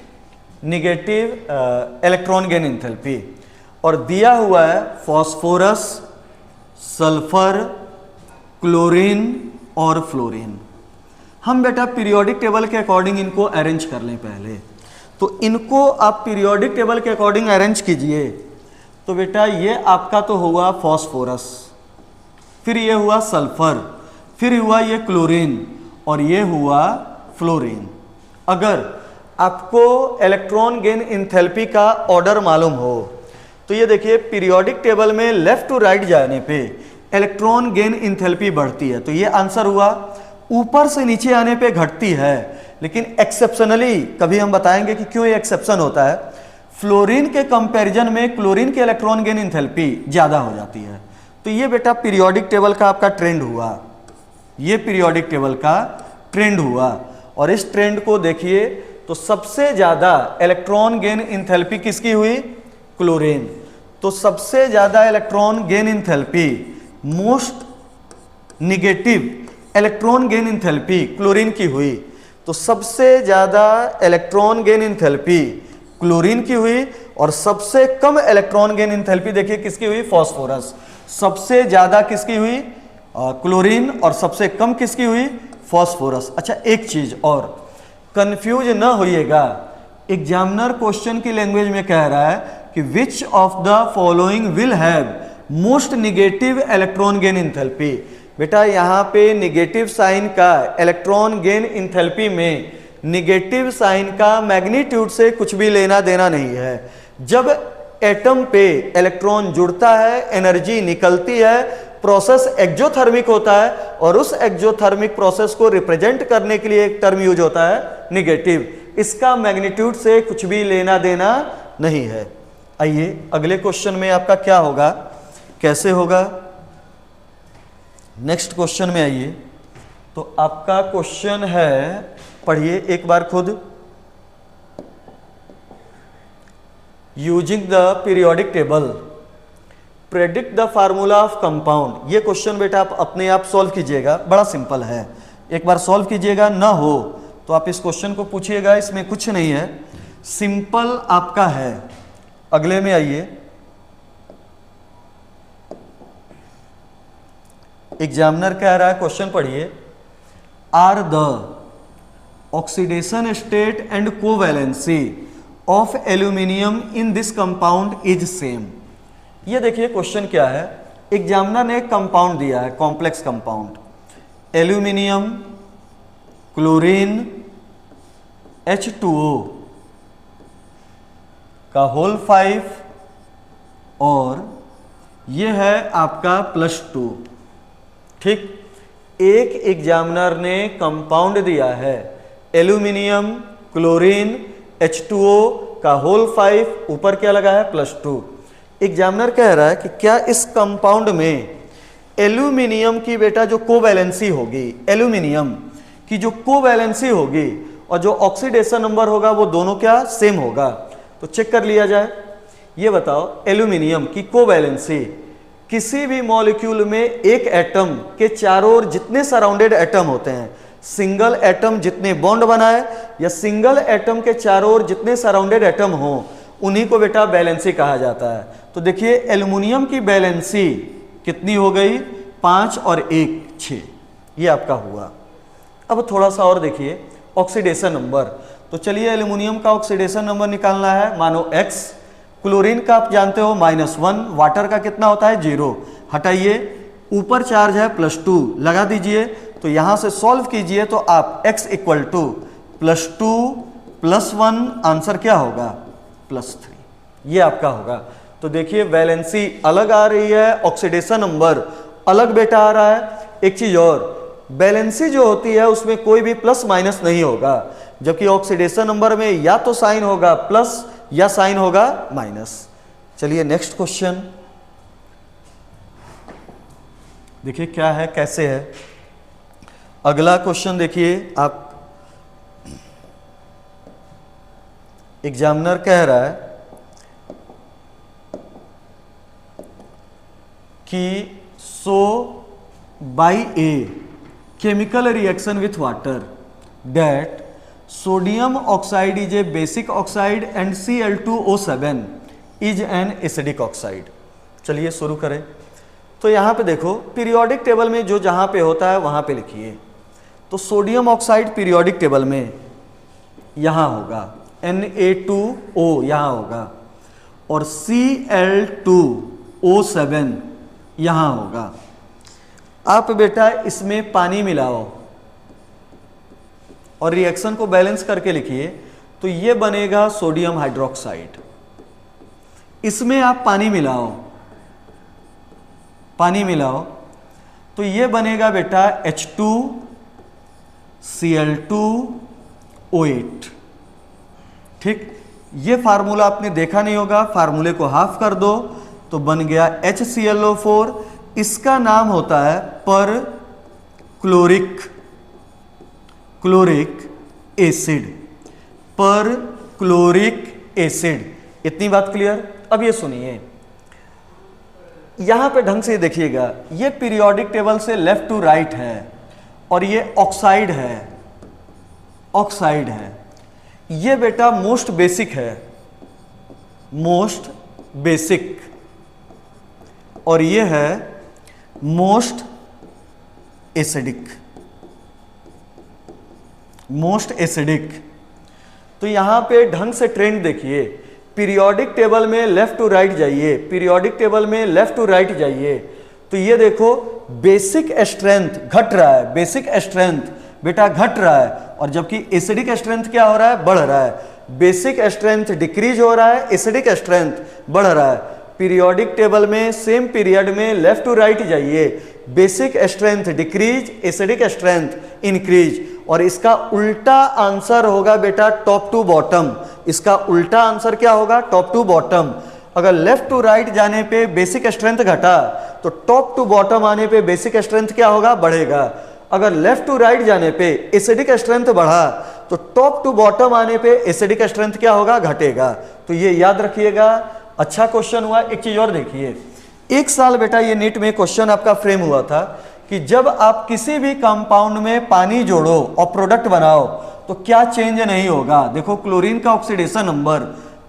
negative electron gain enthalpy. और दिया हुआ है फॉस्फोरस, सल्फर, क्लोरीन और फ्लोरीन। हम बेटा पीरियोडिक टेबल के अकॉर्डिंग इनको अरेंज कर लें पहले। तो इनको आप पीरियोडिक टेबल के अकॉर्डिंग अरेंज कीजिए। तो बेटा ये आपका तो हुआ फॉस्फोरस, फिर ये हुआ सल्फर, फिर हुआ ये क्लोरीन और ये हुआ फ्लोरीन। अगर आपको इलेक्ट्रॉन गेन इंथैल्पी का ऑर्डर मालूम हो तो ये देखिए पीरियोडिक टेबल में लेफ्ट टू राइट जाने पे इलेक्ट्रॉन गेन इंथैल्पी बढ़ती है, तो ये आंसर हुआ। ऊपर से नीचे आने पे घटती है, लेकिन एक्सेप्शनली कभी हम बताएंगे कि क्यों ये एक्सेप्शन होता है। फ्लोरीन के कंपैरिजन में क्लोरीन के इलेक्ट्रॉन गेन इंथैल्पी ज्यादा हो जाती है। तो ये बेटा पीरियोडिक टेबल का आपका ट्रेंड हुआ, ये पीरियोडिक टेबल का ट्रेंड हुआ। और इस ट्रेंड को देखिए तो सबसे ज्यादा इलेक्ट्रॉन गेन इंथैल्पी किसकी हुई? क्लोरीन। तो सबसे ज्यादा electron gain enthalpy, most negative electron gain enthalpy chlorine की हुई। तो सबसे ज्यादा इलेक्ट्रॉन गेन इंथैल्पी क्लोरीन की हुई और सबसे कम इलेक्ट्रॉन गेन इंथैल्पी देखिए किसकी हुई? फास्फोरस। सबसे ज्यादा किसकी हुई? क्लोरीन और सबसे कम किसकी हुई? फास्फोरस। अच्छा एक चीज और, कंफ्यूज न होइएगा, एग्जामिनर क्वेश्चन की लैंग्वेज में कह रहा है कि विच of the following will have most negative electron gain enthalpy. बेटा यहाँ पे नेगेटिव साइन का इलेक्ट्रॉन गेन इंथैल्पी में नेगेटिव साइन का मैग्नीट्यूड से कुछ भी लेना देना नहीं है। जब एटम पे इलेक्ट्रॉन जुड़ता है, एनर्जी निकलती है, प्रोसेस एक्जोथर्मिक होता है और उस एक्जोथर्मिक प्रोसेस को रिप्रेजेंट करने के लिए एक टर्म यूज होता है नेगेटिव। इसका मैग्नीट्यूड से कुछ भी लेना देना नहीं है। आइए अगले क्वेश्चन में आपका क्या होगा, कैसे होगा, नेक्स्ट क्वेश्चन में आइए। तो आपका क्वेश्चन है, पढ़िए एक बार खुद। Using the periodic table predict the formula of compound. ये क्वेश्चन बेटा आप अपने आप सॉल्व कीजिएगा, बड़ा सिंपल है, एक बार सॉल्व कीजिएगा। ना हो तो आप इस क्वेश्चन को पूछिएगा, इसमें कुछ नहीं है, सिंपल आपका है। अगले में आइए। एग्जामिनर कह रहा है, क्वेश्चन पढ़िए, are the oxidation state and covalency of aluminium in this compound is same. ये देखिए क्वेश्चन क्या है, एग्जामिनर ने एक कंपाउंड दिया है, complex compound, aluminium, chlorine, H2O का होल 5 और ये है आपका +2। ठीक, एक एग्जामिनर ने कंपाउंड दिया है एल्यूमिनियम, क्लोरीन, H2O का होल 5, ऊपर क्या लगा है? +2। एग्जामिनर कह रहा है कि क्या इस कंपाउंड में एल्यूमिनियम की बेटा जो कोवैलेंसी होगी, एल्यूमिनियम की जो कोवैलेंसी होगी और जो ऑक्सीडेशन नंबर होगा वो दोनों क्या सेम होगा? तो चेक कर लिया जाए। ये बताओ एल्यूमिनियम की कोवैलेंसी, किसी भी मॉलिक्यूल में एक एटम के चारों ओर जितने सराउंडेड एटम होते हैं, सिंगल एटम जितने बॉन्ड बनाए या सिंगल एटम के चारों ओर जितने सराउंडेड एटम हो, उन्हीं को बेटा बैलेंसी कहा जाता है। तो देखिए एल्यूमिनियम की बैलेंसी कितनी हो गई? 5 और 1 6, ये आपका हुआ। अब थोड़ा सा और देखिए ऑक्सीडेशन नंबर। तो चलिए एल्यूमिनियम का ऑक्सीडेशन नंबर निकालना है, मानो x, क्लोरीन का आप जानते हो -1, वाटर का कितना होता है? 0। हटाइए, ऊपर चार्ज है +2, लगा दीजिए। तो यहां से सॉल्व कीजिए तो आप x = +2 +1, आंसर क्या होगा? +3, ये आपका होगा। तो देखिए वैलेंसी अलग आ रही है, ऑक्सीडेशन नंबर अलग बेटा आ रहा है। एक चीज और, बैलेंसी जो होती है उसमें कोई भी प्लस माइनस नहीं होगा, जबकि ऑक्सीडेशन नंबर में या तो साइन होगा प्लस या साइन होगा माइनस। चलिए नेक्स्ट क्वेश्चन देखिए क्या है, कैसे है। अगला क्वेश्चन देखिए आप, एग्जामिनर कह रहा है कि so by a chemical reaction with water that sodium oxide is a basic oxide and Cl2O7 is an acidic oxide. चलिए शुरू करें। तो यहाँ पे देखो पीरियोडिक टेबल में जो जहाँ पे होता है वहाँ पे लिखिए। तो सोडियम ऑक्साइड पीरियोडिक टेबल में यहाँ होगा Na2O यहाँ होगा और Cl2O7 यहाँ होगा। आप बेटा इसमें पानी मिलाओ और रिएक्शन को बैलेंस करके लिखिए। तो ये बनेगा सोडियम हाइड्रोक्साइड। इसमें आप पानी मिलाओ तो ये बनेगा बेटा H2Cl2O8। ठीक, ये फार्मूला आपने देखा नहीं होगा, फार्मूले को हाफ कर दो तो बन गया HClO4। इसका नाम होता है पर क्लोरिक एसिड। इतनी बात क्लियर। अब ये सुनिए, यहां पे ढंग से देखिएगा, ये पीरियोडिक टेबल से लेफ्ट टू राइट है और ये ऑक्साइड है। ये बेटा मोस्ट बेसिक और ये है मोस्ट एसिडिक। तो यहां पे ढंग से ट्रेंड देखिए, पीरियोडिक टेबल में लेफ्ट टू राइट जाइए, तो ये देखो बेसिक स्ट्रेंथ घट रहा है, बेटा घट रहा है, और जबकि एसिडिक स्ट्रेंथ क्या हो रहा है, बढ़ रहा है। बेसिक स्ट्रेंथ डिक्रीज हो रहा है, एसिडिक स्ट्रेंथ बढ़ रहा है। पीरियोडिक टेबल में सेम पीरियड में लेफ्ट टू राइट जाइए, basic strength decrease, acidic strength increase, और इसका उल्टा आंसर होगा बेटा टॉप टू बॉटम। इसका उल्टा आंसर क्या होगा, टॉप टू बॉटम। अगर लेफ्ट टू राइट जाने पे बेसिक स्ट्रेंथ घटा तो टॉप टू बॉटम आने पे बेसिक स्ट्रेंथ क्या होगा, बढ़ेगा। अगर लेफ्ट टू राइट जाने पे एसिडिक स्ट्रेंथ बढ़ा तो टॉप टू बॉटम आने पे एसिडिक स्ट्रेंथ क्या होगा, घटेगा। तो ये याद रखिएगा। अच्छा क्वेश्चन हुआ। एक चीज और देखिए, एक साल बेटा ये नीट में क्वेश्चन आपका फ्रेम हुआ था कि जब आप किसी भी कंपाउंड में पानी जोड़ो और प्रोडक्ट बनाओ तो क्या चेंज नहीं होगा। देखो क्लोरीन का ऑक्सीडेशन नंबर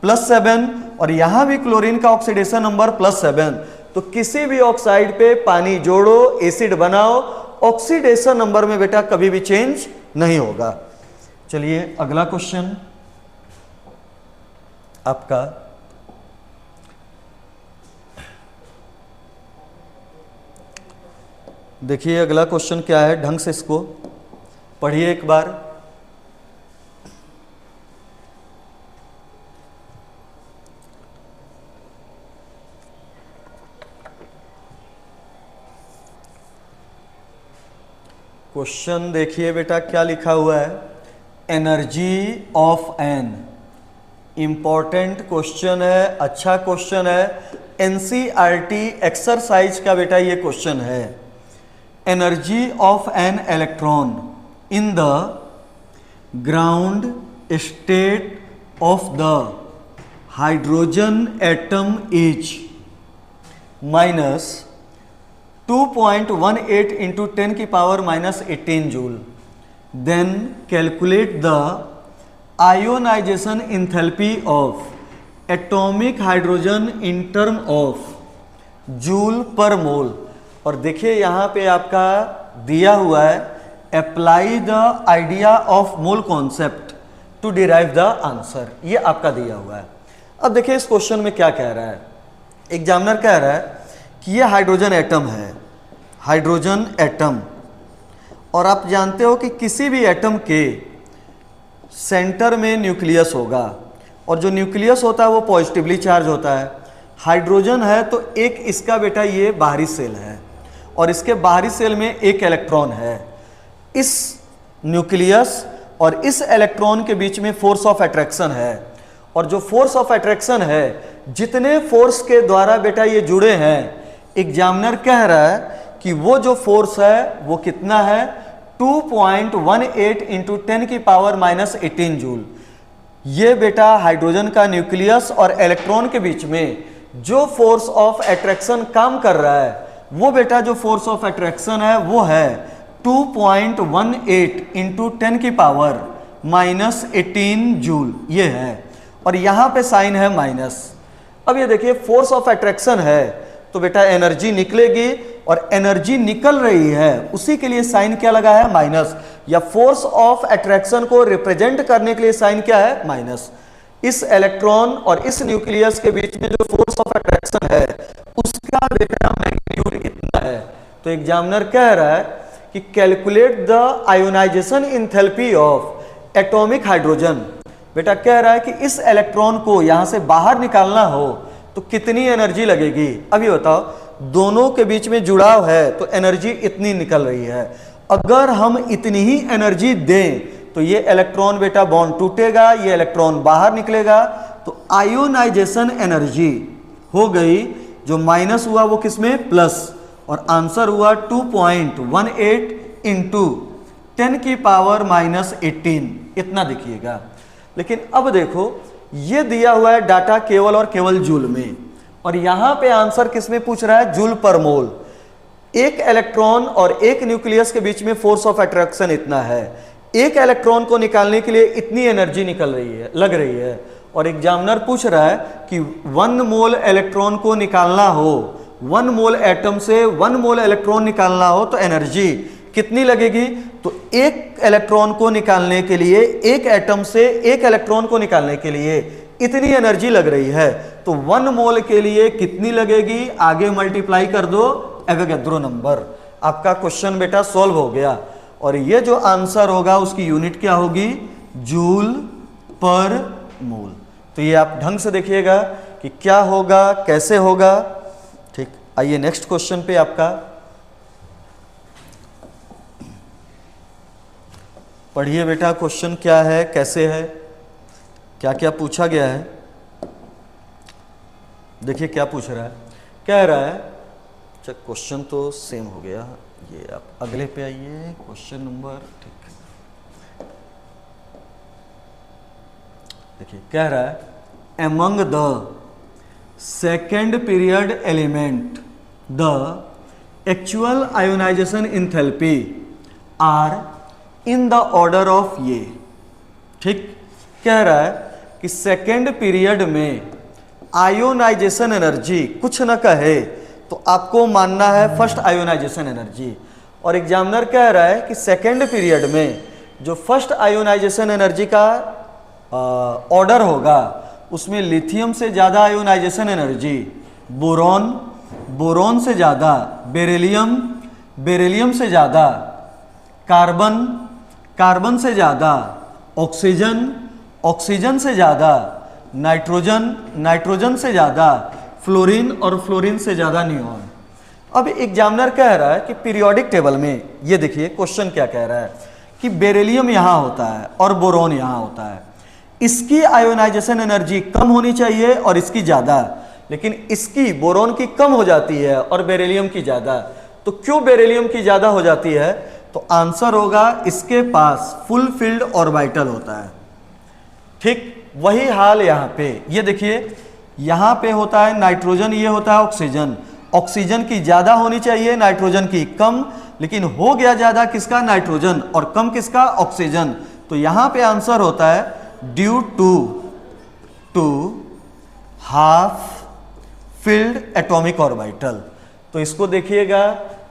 +7 और यहां भी क्लोरीन का ऑक्सीडेशन नंबर +7। तो किसी भी ऑक्साइड पे पानी जोड़ो, एसिड बनाओ, ऑक्सीडेशन नंबर में बेटा कभी भी चेंज नहीं होगा। चलिए अगला क्वेश्चन आपका, देखिए अगला क्वेश्चन क्या है, ढंग से इसको पढ़िए एक बार। क्वेश्चन देखिए बेटा क्या लिखा हुआ है, energy of N. Important question है, अच्छा क्वेश्चन है, एनसीईआरटी एक्सरसाइज का बेटा ये क्वेश्चन है। Energy of an electron in the ground state of the hydrogen atom is -2.18 into 10 की power -18 joule. Then calculate the ionization enthalpy of atomic hydrogen in term of joule per mole. और देखिए यहाँ पे आपका दिया हुआ है, apply the idea of mole concept to derive the answer. ये आपका दिया हुआ है। अब देखिए इस क्वेश्चन में क्या कह रहा है, एग्जामिनर कह रहा है कि ये हाइड्रोजन एटम है, हाइड्रोजन एटम, और आप जानते हो कि किसी भी एटम के सेंटर में न्यूक्लियस होगा, और जो न्यूक्लियस होता है वो पॉजिटिवली चार्ज होता है। हाइड्रोजन है तो एक इसका बेटा ये बाहरी सेल है, और इसके बाहरी सेल में एक इलेक्ट्रॉन है। इस न्यूक्लियस और इस इलेक्ट्रॉन के बीच में फोर्स ऑफ अट्रैक्शन है, और जो फोर्स ऑफ अट्रैक्शन है, जितने फोर्स के द्वारा बेटा ये जुड़े हैं, एग्जामिनर कह रहा है कि वो जो फोर्स है वो कितना है, 2.18 into 10 की पावर -18 जूल। ये बेटा हाइड्रोजन का न्यूक्लियस और इलेक्ट्रॉन के बीच में जो फोर्स ऑफ अट्रैक्शन काम कर रहा है वो बेटा जो फोर्स ऑफ अट्रैक्शन है वो है 2.18 इंटू 10 की पावर -18 जूल, ये है, और यहां पे साइन है माइनस। अब ये देखिए फोर्स ऑफ अट्रैक्शन है तो बेटा एनर्जी निकलेगी, और एनर्जी निकल रही है उसी के लिए साइन क्या लगा है, माइनस, या फोर्स ऑफ अट्रैक्शन को रिप्रेजेंट करने के लिए साइन क्या है, माइनस। इस इलेक्ट्रॉन और इस न्यूक्लियस के बीच में जो फोर्स ऑफ अट्रैक्शन है उसका बेटा मैग्नीट्यूड इतना है। तो एग्जामिनर कह रहा है कि calculate the ionisation enthalpy of atomic hydrogen. बेटा कह रहा है कि इस इलेक्ट्रॉन को यहां से बाहर निकालना हो तो कितनी एनर्जी लगेगी। अब ये बताओ, दोनों के बीच में जुड़ाव है तो एनर्जी इतनी निकल रही है। अगर हम इतनी ही एनर्जी दें तो ये इलेक्ट्रॉन बेटा बॉन्ड टूटेगा, ये इलेक्ट्रॉन बाहर निकलेगा, तो आयोनाइजेशन एनर्जी हो गई, जो माइनस हुआ वो किसमें, प्लस, और आंसर हुआ 2.18 इंटू 10 की पावर -18, इतना देखिएगा। लेकिन अब देखो ये दिया हुआ है डाटा केवल और केवल जूल में, और यहां पे आंसर किसमें पूछ रहा है, जूल पर मोल। एक इलेक्ट्रॉन और एक न्यूक्लियस के बीच में फोर्स ऑफ अट्रैक्शन इतना है, एक इलेक्ट्रॉन को निकालने के लिए इतनी एनर्जी निकल रही है, लग रही है, और एग्जामिनर पूछ रहा है कि 1 मोल इलेक्ट्रॉन को निकालना हो, 1 मोल एटम से 1 मोल इलेक्ट्रॉन निकालना हो तो एनर्जी कितनी लगेगी। तो एक इलेक्ट्रॉन को निकालने के लिए, एक एटम से एक इलेक्ट्रॉन को निकालने के लिए इतनी एनर्जी लग रही है, तो 1 मोल के लिए कितनी लगेगी, आगे मल्टीप्लाई कर दो एवोगैड्रो नंबर। आपका क्वेश्चन बेटा सॉल्व हो गया, और ये जो आंसर होगा उसकी यूनिट क्या होगी, जूल पर मोल। तो ये आप ढंग से देखिएगा कि क्या होगा, कैसे होगा। ठीक, आइए नेक्स्ट क्वेश्चन पे आपका पढ़िए बेटा, क्वेश्चन क्या है, कैसे है, क्या क्या पूछा गया है। देखिए क्या पूछ रहा है, कह रहा है, अच्छा क्वेश्चन तो सेम हो गया, ये आप अगले पे आइए, क्वेश्चन नंबर, ठीक, देखिए कह रहा है, among the second period element the actual ionization enthalpy are in the order of ये। ठीक, कह रहा है कि सेकेंड पीरियड में आयोनाइजेशन एनर्जी कुछ न कहे तो आपको मानना है फर्स्ट आयोनाइजेशन एनर्जी, और एग्जामिनर कह रहा है कि सेकेंड पीरियड में जो फर्स्ट आयोनाइजेशन एनर्जी का ऑर्डर होगा उसमें लिथियम से ज़्यादा आयोनाइजेशन एनर्जी, बोरॉन, बोरॉन से ज़्यादा बेरिलियम, बेरिलियम से ज़्यादा कार्बन, कार्बन से ज़्यादा ऑक्सीजन, ऑक्सीजन से ज़्यादा नाइट्रोजन, नाइट्रोजन से ज़्यादा फ्लोरीन, और फ्लोरीन से ज़्यादा नियॉन। अब एग्जामिनर कह रहा है कि पीरियोडिक टेबल में, ये देखिए क्वेश्चन क्या कह रहा है कि बेरिलियम यहाँ होता है और बोरॉन यहाँ होता है, इसकी आयोनाइजेशन एनर्जी कम होनी चाहिए और इसकी ज़्यादा, लेकिन इसकी बोरॉन की कम हो जाती है और बेरिलियम की ज़्यादा। तो क्यों बेरिलियम की ज़्यादा हो जाती है, तो आंसर होगा इसके पास फुल फील्ड ऑर्बिटल होता है। ठीक, वही हाल यहाँ पे, ये देखिए यहाँ पे होता है नाइट्रोजन, ये होता है ऑक्सीजन, ऑक्सीजन की ज़्यादा होनी चाहिए, नाइट्रोजन की कम, लेकिन हो गया ज़्यादा किसका, नाइट्रोजन, और कम किसका, ऑक्सीजन। तो यहाँ पे आंसर होता है due to half filled atomic orbital. तो इसको देखिएगा,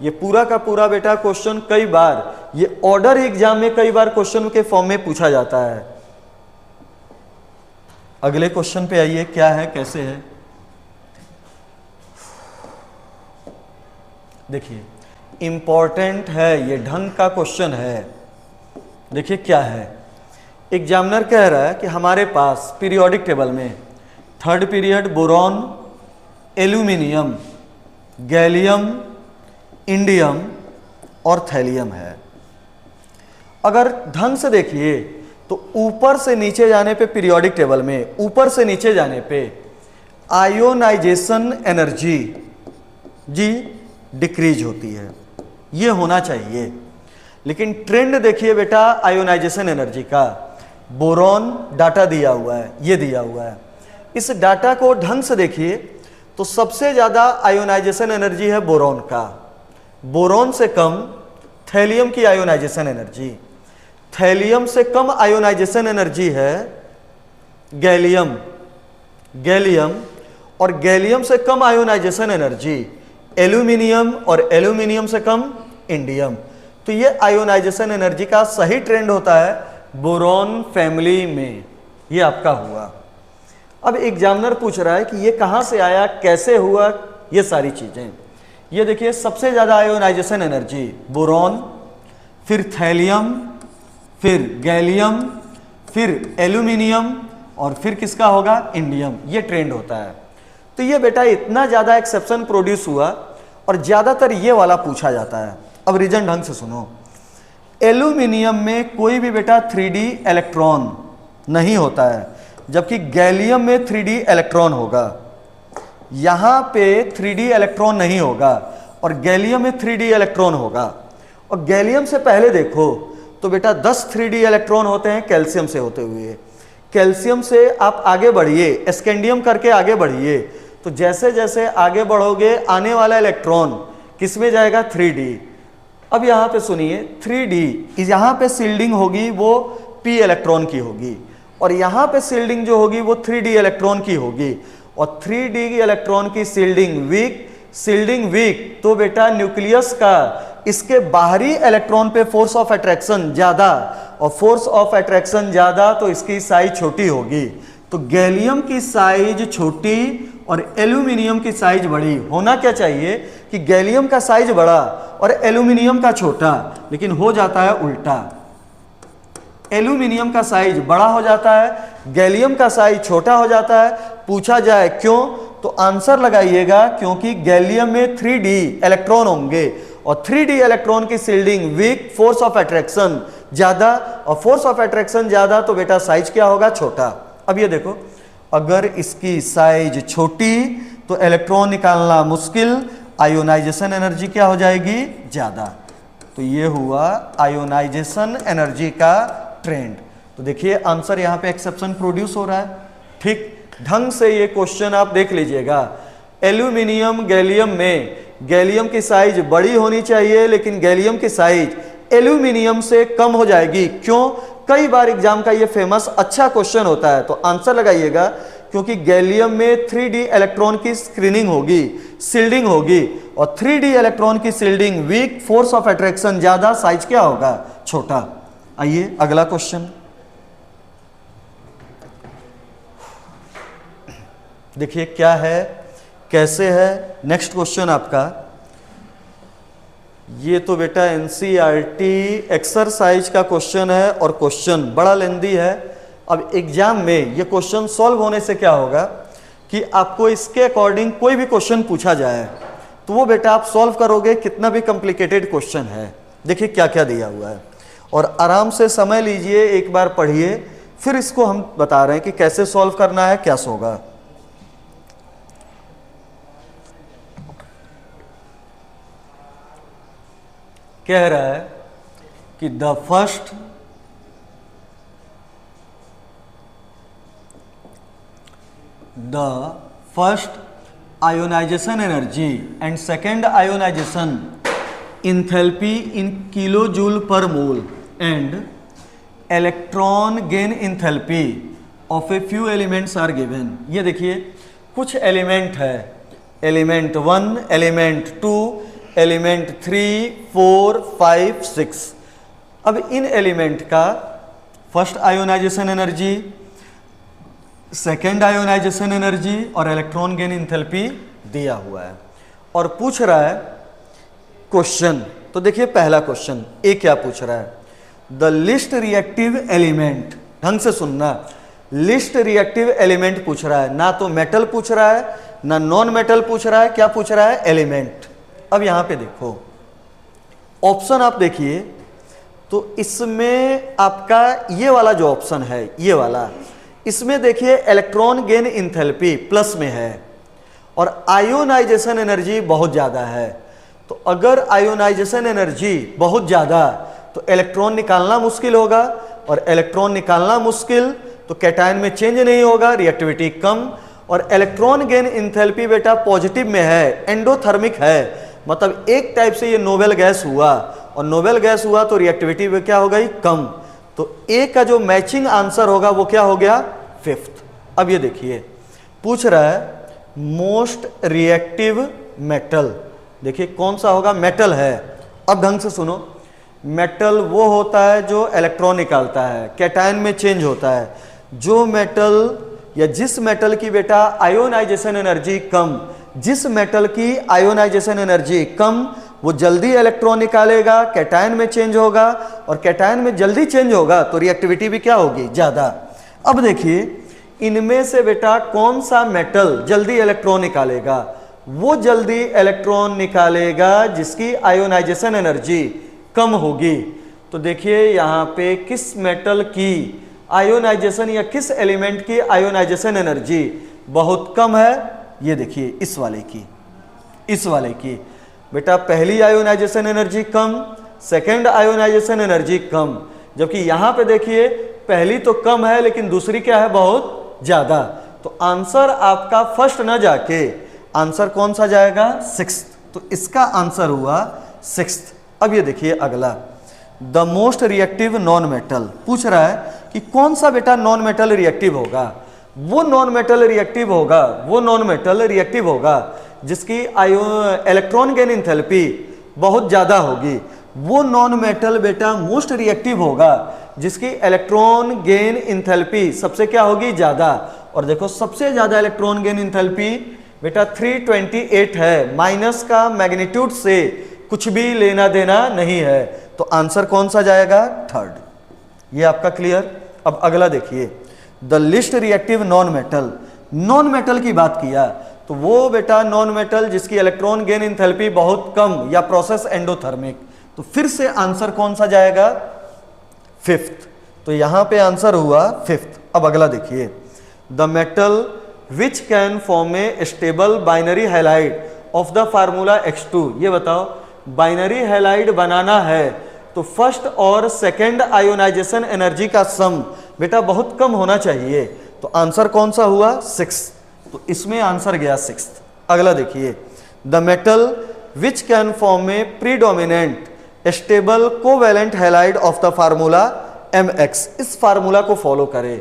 ये पूरा का पूरा बेटा क्वेश्चन कई बार, ये ऑर्डर एग्जाम में कई बार क्वेश्चन के फॉर्म में पूछा जाता है। अगले क्वेश्चन पे आइए, क्या है, कैसे है। देखिए इंपॉर्टेंट है, ये ढंग का क्वेश्चन है। देखिए क्या है, एग्जामिनर कह रहा है कि हमारे पास पीरियोडिक टेबल में third period boron, aluminium, gallium, indium और थैलियम है। अगर ढंग से देखिए तो ऊपर से नीचे जाने पे, पीरियोडिक टेबल में ऊपर से नीचे जाने पे आयोनाइजेशन एनर्जी जी डिक्रीज होती है, ये होना चाहिए। लेकिन ट्रेंड देखिए बेटा आयोनाइजेशन एनर्जी का, बोरॉन डाटा दिया हुआ है, ये दिया हुआ है, इस डाटा को ढंग से देखिए तो सबसे ज्यादा आयोनाइजेशन एनर्जी है बोरॉन का, बोरॉन से कम थैलियम की आयोनाइजेशन एनर्जी, थैलियम से कम आयोनाइजेशन एनर्जी है गैलियम, गैलियम, और गैलियम से कम आयोनाइजेशन एनर्जी एल्यूमिनियम, और एल्यूमिनियम से कम इंडियम। तो ये आयोनाइजेशन एनर्जी का सही ट्रेंड होता है बोरॉन फैमिली में। ये आपका हुआ। अब एग्जामिनर पूछ रहा है कि ये कहां से आया, कैसे हुआ, ये सारी चीजें। ये देखिए सबसे ज्यादा आयोनाइजेशन एनर्जी बोरॉन, फिर थैलियम, फिर गैलियम, फिर एल्यूमिनियम, और फिर किसका होगा, इंडियम। ये ट्रेंड होता है। तो ये बेटा इतना ज्यादा एक्सेप्शन प्रोड्यूस हुआ और ज्यादातर ये वाला पूछा जाता है। अब रीजन ढंग से सुनो, एल्यूमिनियम में कोई भी बेटा 3D इलेक्ट्रॉन नहीं होता है, जबकि गैलियम में 3D इलेक्ट्रॉन होगा। यहां पे 3D इलेक्ट्रॉन नहीं होगा और गैलियम में 3D इलेक्ट्रॉन होगा। और गैलियम से पहले देखो तो बेटा 10 3D इलेक्ट्रॉन होते हैं कैल्शियम से होते हुए। कैल्शियम से आप आगे बढ़िए, स्कैंडियम करके आगे बढ़िए, तो जैसे जैसे आगे बढ़ोगे आने वाला इलेक्ट्रॉन किस में जाएगा, 3D। अब यहां पे सुनिए 3D, यहां पे सील्डिंग होगी वो p इलेक्ट्रॉन की होगी, और यहां पे सील्डिंग जो होगी वो 3D इलेक्ट्रॉन की होगी। और 3D इलेक्ट्रॉन की सील्डिंग वीक, तो बेटा न्यूक्लियस का इसके बाहरी इलेक्ट्रॉन पे फोर्स ऑफ अट्रैक्शन ज्यादा, और फोर्स ऑफ अट्रैक्शन ज्यादा तो इसकी साइज छोटी होगी। तो गैलियम की साइज छोटी और एल्यूमिनियम की साइज बड़ी। होना क्या चाहिए कि गैलियम का साइज बड़ा और एल्यूमिनियम का छोटा, लेकिन हो जाता है उल्टा। एल्यूमिनियम का साइज बड़ा हो जाता है, गैलियम का साइज छोटा हो जाता है। पूछा जाए क्यों, तो आंसर लगाइएगा क्योंकि गैलियम में 3D इलेक्ट्रॉन होंगे और 3D इलेक्ट्रॉन की shielding weak, force of attraction ज्यादा, और फोर्स ऑफ अट्रैक्शन ज्यादा तो बेटा साइज क्या होगा, छोटा। अब ये देखो, अगर इसकी साइज छोटी तो इलेक्ट्रॉन निकालना मुश्किल, आयोनाइजेशन एनर्जी क्या हो जाएगी, ज्यादा। तो ये हुआ आयोनाइजेशन एनर्जी का ट्रेंड। तो देखिए आंसर यहां पे एक्सेप्शन प्रोड्यूस हो रहा है। ठीक ढंग से ये क्वेश्चन आप देख लीजिएगा। एल्यूमिनियम गैलियम में गैलियम की साइज बड़ी होनी चाहिए, लेकिन गैलियम की साइज एल्यूमिनियम से कम हो जाएगी। क्यों, कई बार एग्जाम का ये फेमस अच्छा क्वेश्चन होता है। तो आंसर लगाइएगा क्योंकि गैलियम में 3D इलेक्ट्रॉन की स्क्रीनिंग होगी, सील्डिंग होगी, और 3D इलेक्ट्रॉन की shielding weak, force of attraction ज्यादा, साइज क्या होगा, छोटा। आइए अगला क्वेश्चन देखिए क्या है, कैसे है। नेक्स्ट क्वेश्चन आपका, ये तो बेटा एनसीईआरटी एक्सरसाइज का क्वेश्चन है और क्वेश्चन बड़ा लेंदी है। अब एग्जाम में ये क्वेश्चन सॉल्व होने से क्या होगा कि आपको इसके अकॉर्डिंग कोई भी क्वेश्चन पूछा जाए तो वो बेटा आप सॉल्व करोगे, कितना भी कॉम्प्लिकेटेड क्वेश्चन है। देखिए क्या क्या दिया हुआ है और आराम से समय लीजिए, एक बार पढ़िए, फिर इसको हम बता रहे हैं कि कैसे सॉल्व करना है, क्या होगा। कह रहा है कि the first ionization energy and second ionization enthalpy in kilo joule per mole and electron gain enthalpy of a few elements are given. ये देखिए कुछ एलिमेंट है, एलिमेंट 1, एलिमेंट 2, एलिमेंट 3, 4, 5, 6। अब इन एलिमेंट का first ionization energy, second ionization energy और electron gain enthalpy दिया हुआ है और पूछ रहा है क्वेश्चन। तो देखिए पहला क्वेश्चन ए क्या पूछ रहा है, द लिस्ट रिएक्टिव एलिमेंट। ढंग से सुनना, लिस्ट रिएक्टिव एलिमेंट पूछ रहा है, ना तो मेटल पूछ रहा है ना नॉन मेटल पूछ रहा है, क्या पूछ रहा है, एलिमेंट। अब यहां पे देखो ऑप्शन आप देखिए, तो इसमें आपका ये वाला जो ऑप्शन है, ये वाला, इसमें देखिए इलेक्ट्रॉन गेन इंथैल्पी प्लस में है और आयोनाइजेशन एनर्जी बहुत ज्यादा है। तो अगर आयोनाइजेशन एनर्जी बहुत ज्यादा तो इलेक्ट्रॉन निकालना मुश्किल होगा, और इलेक्ट्रॉन निकालना मुश्किल तो कैटायन में चेंज नहीं होगा, रिएक्टिविटी कम, और इलेक्ट्रॉन गेन इंथैल्पी बेटा पॉजिटिव में है, एंडोथर्मिक है, मतलब एक टाइप से ये नोबेल गैस हुआ, और नोबेल गैस हुआ तो रिएक्टिविटी में क्या हो गई, कम। तो ए का जो मैचिंग आंसर होगा वो क्या हो गया, फिफ्थ। अब ये देखिए पूछ रहा है मोस्ट रिएक्टिव मेटल, देखिए कौन सा होगा, मेटल है। अब ढंग से सुनो, मेटल वो होता है जो इलेक्ट्रॉन निकालता है, कैटायन में चेंज होता है। जो मेटल या जिस मेटल की बेटा आयोनाइजेशन एनर्जी कम, जिस मेटल की आयोनाइजेशन एनर्जी कम, वो जल्दी इलेक्ट्रॉन निकालेगा, कैटायन में चेंज होगा, और कैटायन में जल्दी चेंज होगा तो रिएक्टिविटी भी क्या होगी, ज्यादा। अब देखिए इनमें से बेटा कौन सा मेटल जल्दी इलेक्ट्रॉन निकालेगा, वो जल्दी इलेक्ट्रॉन निकालेगा जिसकी आयोनाइजेशन एनर्जी कम होगी। तो देखिए यहाँ पे किस मेटल की आयोनाइजेशन या किस एलिमेंट की आयोनाइजेशन एनर्जी बहुत कम है, ये देखिए इस वाले की, इस वाले की बेटा पहली आयोनाइजेशन एनर्जी कम, सेकेंड आयोनाइजेशन एनर्जी कम, जबकि यहाँ पे देखिए पहली तो कम है लेकिन दूसरी क्या है, बहुत ज्यादा। तो आंसर आपका फर्स्ट ना जाके आंसर कौन सा जाएगा, सिक्स्थ। तो इसका आंसर हुआ सिक्स्थ। अब ये देखिए अगला, the most reactive non metal पूछ रहा है कि कौन सा बेटा नॉन मेटल रिएक्टिव होगा। वो नॉन मेटल रिएक्टिव होगा, वो नॉन मेटल रिएक्टिव होगा जिसकी इलेक्ट्रॉन गेन इंथैल्पी बहुत ज्यादा होगी। वो नॉन मेटल बेटा मोस्ट रिएक्टिव होगा जिसकी इलेक्ट्रॉन गेन इंथैल्पी सबसे क्या होगी, ज्यादा। और देखो सबसे ज्यादा इलेक्ट्रॉन गेन इंथैल्पी बेटा 328 है, माइनस का मैग्नीट्यूड से कुछ भी लेना देना नहीं है। तो आंसर कौन सा जाएगा, थर्ड। ये आपका क्लियर। अब अगला देखिए, the least reactive non metal. Non metal की बात किया तो वो बेटा नॉन मेटल जिसकी इलेक्ट्रॉन गेन इंथैल्पी बहुत कम या प्रोसेस एंडोथर्मिक। तो फिर से आंसर कौन सा जाएगा, फिफ्थ। तो यहां पे आंसर हुआ फिफ्थ। अब अगला देखिए, the metal which can form A stable binary halide of the formula X2। ये बताओ बाइनरी हैलाइड बनाना है तो फर्स्ट और सेकेंड आयोनाइजेशन एनर्जी का सम बेटा बहुत कम होना चाहिए। तो आंसर कौन सा हुआ, सिक्स। तो इसमें आंसर गया सिक्स। अगला देखिए, the metal which can form A predominant stable covalent halide of the formula Mx। इस फार्मूला को फॉलो करे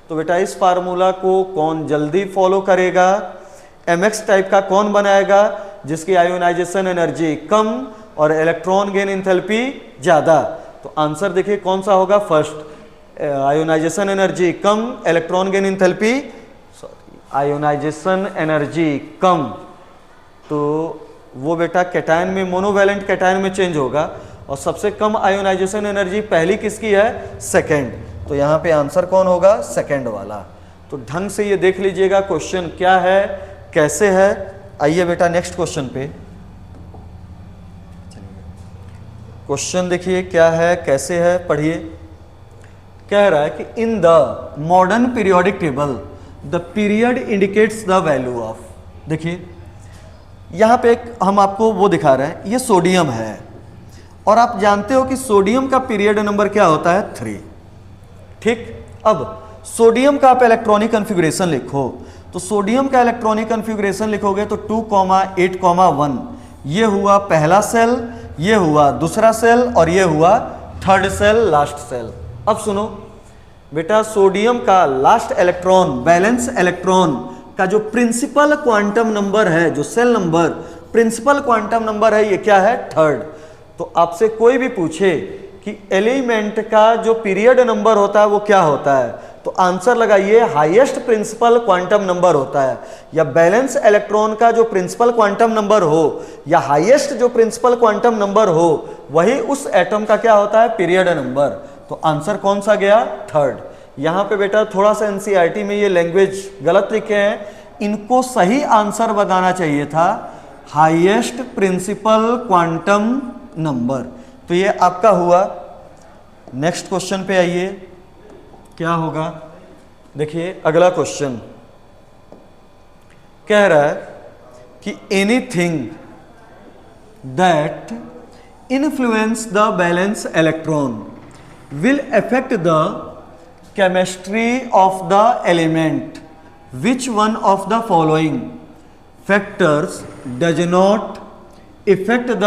तो बेटा इस फार्मूला को कौन जल्दी फॉलो करेगा, Mx टाइप का कौन बनाएगा जिसकी आयोनाइजेशन एनर्जी कम और इलेक्ट्रॉन गेन इंथैल्पी ज्यादा। तो आंसर देखिए कौन सा होगा, फर्स्ट। आयोनाइजेशन एनर्जी कम, electron gain enthalpy, ionization energy कम, तो वो बेटा कैटायन में, मोनोवैलेंट कैटायन में चेंज होगा। और सबसे कम आयोनाइजेशन एनर्जी पहली किसकी है, सेकेंड। तो यहाँ पे आंसर कौन होगा, सेकेंड वाला। तो ढंग से ये देख लीजिएगा क्वेश्चन क्या है, कैसे है। आइए बेटा नेक्स्ट क्वेश्चन पे। क्वेश्चन देखिए क्या है, कैसे है, पढ़िए। कह रहा है कि in the modern periodic table the period indicates the value of. देखिए यहाँ पे एक हम आपको वो दिखा रहे हैं, ये सोडियम है और आप जानते हो कि सोडियम का पीरियड नंबर क्या होता है, 3। ठीक। अब सोडियम का आप इलेक्ट्रॉनिक कन्फिगरेशन लिखो तो सोडियम का इलेक्ट्रॉनिक कन्फिगरेशन लिखोगे तो 2,8,1। ये हुआ पहला सेल, ये हुआ दूसरा सेल और ये हुआ थर्ड सेल, लास्ट सेल। अब सुनो बेटा, सोडियम का लास्ट इलेक्ट्रॉन, बैलेंस इलेक्ट्रॉन का जो प्रिंसिपल क्वांटम नंबर है, जो shell number principal quantum number है, ये क्या है, थर्ड। तो आपसे कोई भी पूछे कि एलिमेंट का जो पीरियड नंबर होता है वो क्या होता है, तो आंसर लगाइए हाईएस्ट प्रिंसिपल क्वांटम नंबर होता है। या बैलेंस इलेक्ट्रॉन का जो प्रिंसिपल क्वांटम नंबर हो या हाईएस्ट जो प्रिंसिपल क्वांटम नंबर हो, वही उस एटम का क्या होता है, पीरियड नंबर। तो आंसर कौन सा गया, थर्ड। यहाँ पे बेटा थोड़ा सा एनसीईआरटी में ये लैंग्वेज गलत लिखे हैं, इनको सही आंसर बताना चाहिए था हाईएस्ट प्रिंसिपल क्वांटम नंबर। तो ये आपका हुआ। नेक्स्ट क्वेश्चन पे आइए, क्या होगा, देखिए अगला क्वेश्चन कह रहा है कि anything that influence the valence electron will affect the chemistry of the element which one of the following factors does not effect the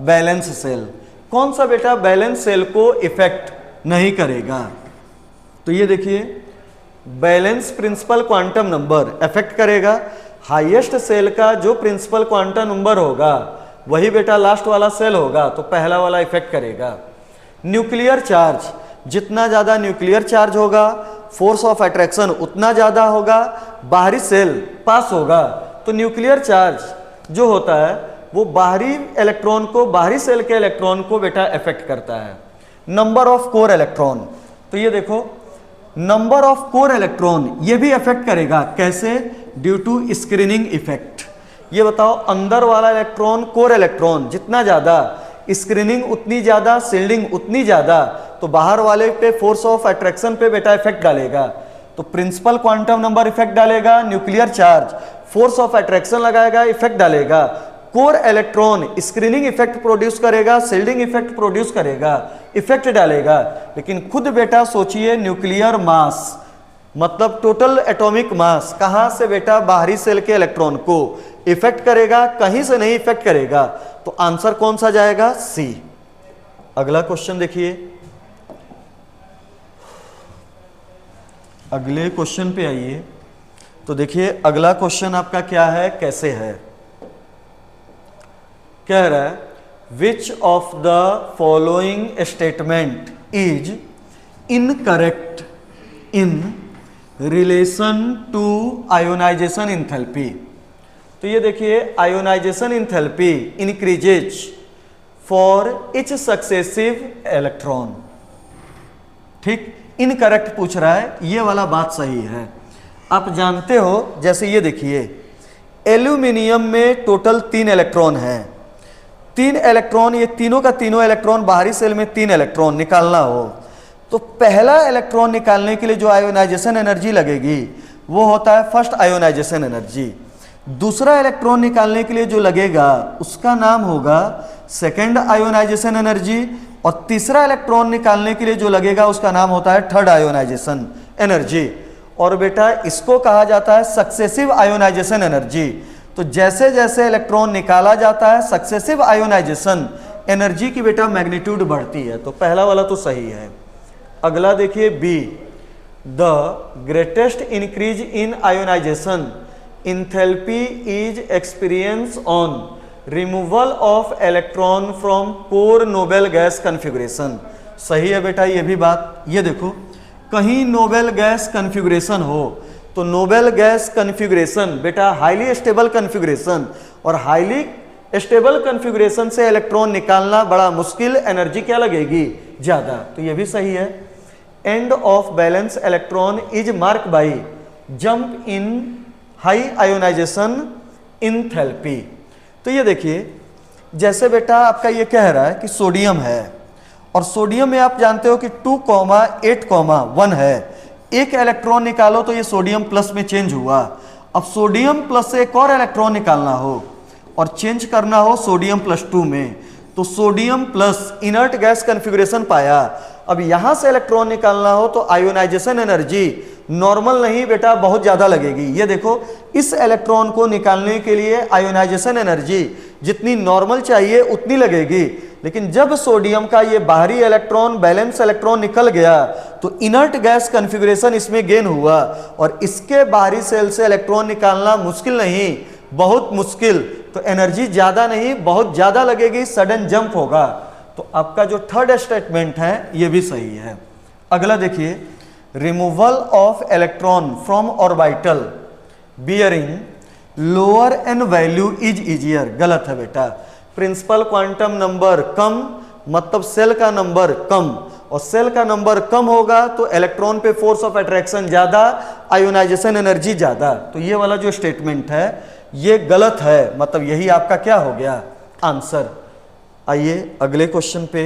valence shell, कौन सा बेटा बैलेंस सेल को इफेक्ट नहीं करेगा? तो ये देखिए, valence principal quantum number effect करेगा, हाईएस्ट सेल का जो प्रिंसिपल क्वांटम नंबर होगा वही बेटा लास्ट वाला सेल होगा, तो पहला वाला इफेक्ट करेगा। न्यूक्लियर चार्ज, जितना ज़्यादा न्यूक्लियर चार्ज होगा फोर्स ऑफ अट्रैक्शन उतना ज़्यादा होगा, बाहरी सेल पास होगा, तो न्यूक्लियर चार्ज जो होता है वो बाहरी इलेक्ट्रॉन को, बाहरी सेल के इलेक्ट्रॉन को बेटा इफेक्ट करता है। नंबर ऑफ कोर इलेक्ट्रॉन, तो ये देखो नंबर ऑफ कोर इलेक्ट्रॉन ये भी इफेक्ट करेगा, कैसे? Due to screening effect. ये बताओ, अंदर वाला इलेक्ट्रॉन, कोर इलेक्ट्रॉन जितना ज़्यादा, स्क्रीनिंग उतनी ज़्यादा, शील्डिंग उतनी ज़्यादा, तो बाहर वाले पे फोर्स ऑफ अट्रैक्शन पे बेटा इफेक्ट डालेगा। तो प्रिंसिपल क्वांटम नंबर इफेक्ट डालेगा, nuclear charge force of attraction लगाएगा, इफेक्ट डालेगा, core electron screening effect produce करेगा, शील्डिंग इफेक्ट प्रोड्यूस करेगा, इफेक्ट डालेगा। लेकिन खुद बेटा सोचिए, न्यूक्लियर मास मतलब टोटल एटॉमिक मास कहां से बेटा बाहरी सेल के इलेक्ट्रॉन को इफेक्ट करेगा, कहीं से नहीं इफेक्ट करेगा, तो आंसर कौन सा जाएगा? सी। अगला क्वेश्चन देखिए, अगले क्वेश्चन पे आइए। तो देखिए अगला क्वेश्चन आपका क्या है, कैसे है? कह रहा है which of the following statement is incorrect in relation to ionization enthalpy. तो ये देखिए, ionization enthalpy increases for each successive electron. ठीक, इनकरेक्ट पूछ रहा है, ये वाला बात सही है। आप जानते हो, जैसे ये देखिए, एल्यूमिनियम में टोटल 3 इलेक्ट्रॉन हैं, 3 इलेक्ट्रॉन, ये तीनों का तीनों इलेक्ट्रॉन बाहरी सेल में 3 इलेक्ट्रॉन निकालना हो, तो पहला इलेक्ट्रॉन निकालने के लिए जो आयोनाइजेशन एनर्जी लगेगी वो होता है फर्स्ट आयोनाइजेशन एनर्जी। दूसरा इलेक्ट्रॉन निकालने के लिए जो लगेगा उसका नाम होगा सेकेंड आयोनाइजेशन एनर्जी, और तीसरा इलेक्ट्रॉन निकालने के लिए जो लगेगा उसका नाम होता है थर्ड आयोनाइजेशन एनर्जी। और बेटा इसको कहा जाता है सक्सेसिव आयोनाइजेशन एनर्जी। तो जैसे जैसे इलेक्ट्रॉन निकाला जाता है सक्सेसिव आयोनाइजेशन एनर्जी की बेटा मैग्नीट्यूड बढ़ती है। तो पहला वाला तो सही है। अगला देखिए B, the greatest increase in ionization enthalpy is experience on removal of electron from core noble gas configuration. सही है बेटा ये भी बात। ये देखो, कहीं नोबेल गैस कॉन्फ़िगरेशन हो तो नोबेल गैस कॉन्फ़िगरेशन बेटा हाईली स्टेबल कॉन्फ़िगरेशन, और हाईली स्टेबल कॉन्फ़िगरेशन से इलेक्ट्रॉन निकालना बड़ा मुश्किल, एनर्जी क्या लगेगी? ज़्यादा। तो ये भी सही है। End of valence electron is mark by jump in high ionization enthalpy. तो ये देखिए, जैसे बेटा आपका ये कह रहा है कि सोडियम है, और सोडियम में आप जानते हो कि 2,8,1 है, एक इलेक्ट्रॉन निकालो तो ये सोडियम प्लस में चेंज हुआ। अब सोडियम प्लस से एक और इलेक्ट्रॉन निकालना हो और चेंज करना हो सोडियम प्लस 2 में, तो sodium plus inert gas configuration पाया। अब यहां से इलेक्ट्रॉन निकालना हो तो आयोनाइजेशन एनर्जी नॉर्मल नहीं बेटा बहुत ज़्यादा लगेगी। ये देखो, इस इलेक्ट्रॉन को निकालने के लिए आयोनाइजेशन एनर्जी जितनी नॉर्मल चाहिए उतनी लगेगी, लेकिन जब सोडियम का ये बाहरी इलेक्ट्रॉन बैलेंस इलेक्ट्रॉन निकल गया तो इनर्ट गैस कॉन्फ़िगरेशन इसमें गेन हुआ, और इसके बाहरी सेल से इलेक्ट्रॉन निकालना मुश्किल नहीं बहुत मुश्किल, तो एनर्जी ज़्यादा नहीं बहुत ज़्यादा लगेगी, सडन जंप होगा। तो आपका जो थर्ड स्टेटमेंट है ये भी सही है। अगला देखिए, removal of electron from orbital bearing lower N value is easier. गलत है बेटा। प्रिंसिपल क्वांटम नंबर कम मतलब सेल का नंबर कम, और सेल का नंबर कम होगा तो इलेक्ट्रॉन पे फोर्स ऑफ अट्रैक्शन ज़्यादा, आयोनाइजेशन एनर्जी ज़्यादा। तो ये वाला जो स्टेटमेंट है ये गलत है, मतलब यही आपका क्या हो गया आंसर। आइए अगले क्वेश्चन पे।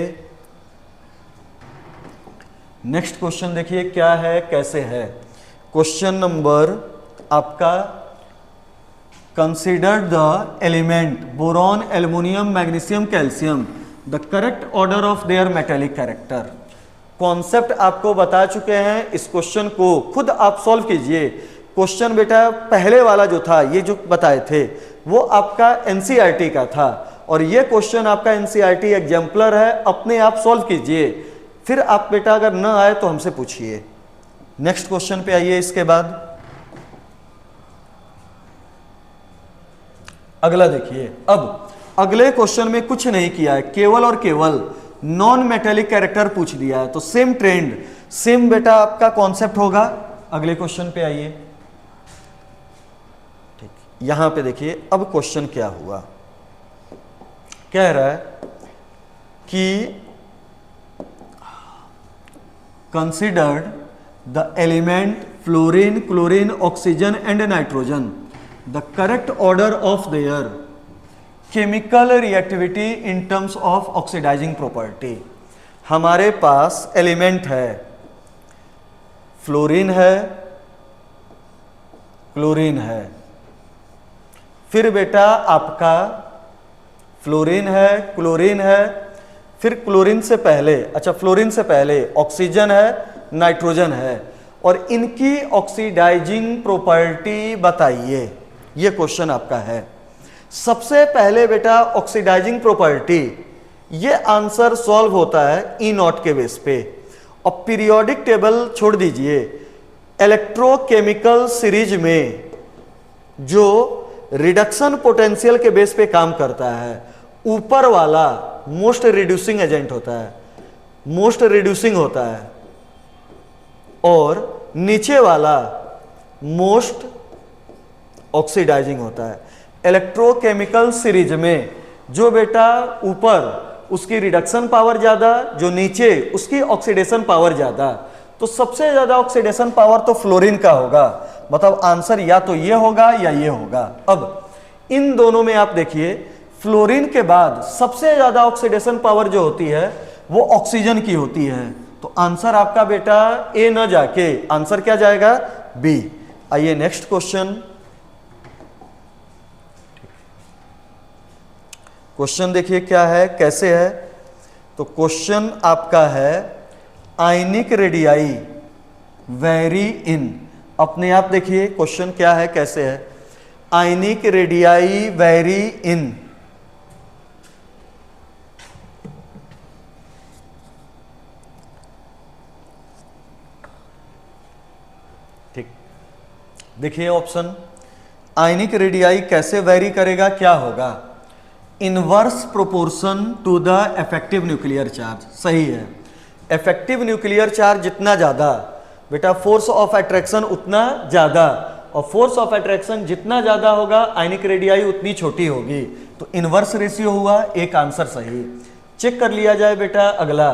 नेक्स्ट क्वेश्चन देखिए क्या है कैसे है। क्वेश्चन नंबर आपका, consider the element boron aluminium magnesium calcium the correct order of there metallic character. Concept आपको बता चुके हैं, इस क्वेश्चन को खुद आप सॉल्व कीजिए। क्वेश्चन बेटा पहले वाला जो था, ये जो बताए थे वो आपका एनसीईआरटी का था, और ये क्वेश्चन आपका एनसीईआरटी एग्जाम्पलर है, अपने आप सॉल्व कीजिए, फिर आप बेटा अगर न आए तो हमसे पूछिए। नेक्स्ट क्वेश्चन पे आइए। इसके बाद अगला देखिए। अब अगले क्वेश्चन में कुछ नहीं किया है, केवल और केवल नॉन मेटेलिक कैरेक्टर पूछ दिया है, तो सेम ट्रेंड, सेम बेटा आपका कॉन्सेप्ट होगा। अगले क्वेश्चन पे आइए। ठीक, यहां पे देखिए अब क्वेश्चन क्या हुआ, कह रहा है कि considered the element fluorine, chlorine, oxygen and nitrogen, the correct order of their chemical reactivity in terms of oxidising property. हमारे पास एलिमेंट है, फ्लोरीन है, क्लोरीन है, फिर बेटा आपका फ्लोरीन है, क्लोरीन है, फिर क्लोरीन से पहले, अच्छा फ्लोरीन से पहले ऑक्सीजन है, नाइट्रोजन है, और इनकी ऑक्सीडाइजिंग प्रॉपर्टी बताइए। ये क्वेश्चन आपका है। सबसे पहले बेटा ऑक्सीडाइजिंग प्रॉपर्टी, ये आंसर सॉल्व होता है ई नॉट के बेस पे, और पीरियोडिक टेबल छोड़ दीजिए, इलेक्ट्रोकेमिकल सीरीज में जो रिडक्शन पोटेंशियल के बेस पे काम करता है, ऊपर वाला मोस्ट रिड्यूसिंग एजेंट होता है, मोस्ट रिड्यूसिंग होता है, और नीचे वाला मोस्ट ऑक्सीडाइजिंग होता है। इलेक्ट्रोकेमिकल सीरीज में जो बेटा ऊपर उसकी रिडक्शन पावर ज्यादा, जो नीचे उसकी ऑक्सीडेशन पावर ज्यादा, तो सबसे ज्यादा ऑक्सीडेशन पावर तो फ्लोरीन का होगा, मतलब आंसर या तो ये होगा या ये होगा। अब इन दोनों में आप देखिए, फ्लोरीन के बाद सबसे ज्यादा ऑक्सीडेशन पावर जो होती है वो ऑक्सीजन की होती है, तो आंसर आपका बेटा ए न जाके आंसर क्या जाएगा, बी। आइए नेक्स्ट क्वेश्चन। क्वेश्चन देखिए क्या है, कैसे है, तो क्वेश्चन आपका है आयनिक रेडियाई वेरी इन, अपने आप देखिए क्वेश्चन क्या है, कैसे है, आयनिक रेडियाई वेरी इन, ठीक, देखिए ऑप्शन, आयनिक रेडियाई कैसे वेरी करेगा, क्या होगा, inverse proportion to the effective nuclear charge. सही है, इफेक्टिव न्यूक्लियर चार्ज जितना ज्यादा बेटा फोर्स ऑफ अट्रैक्शन उतना ज्यादा, और फोर्स ऑफ अट्रैक्शन जितना ज्यादा होगा आयनिक रेडियाई उतनी छोटी होगी, तो इनवर्स रेशियो हुआ, एक आंसर सही। चेक कर लिया जाए बेटा अगला,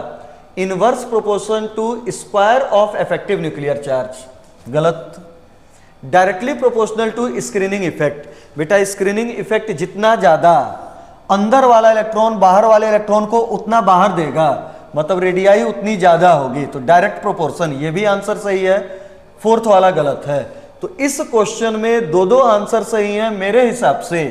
inverse proportion to square of effective nuclear charge, गलत। Directly proportional to screening effect, बेटा स्क्रीनिंग इफेक्ट जितना ज्यादा अंदर वाला इलेक्ट्रॉन बाहर वाले इलेक्ट्रॉन को उतना बाहर देगा, मतलब रेडियाई उतनी ज्यादा होगी, तो डायरेक्ट प्रोपोर्शन, ये भी आंसर सही है, फोर्थ वाला गलत है। तो इस क्वेश्चन में दो दो आंसर सही हैं मेरे हिसाब से।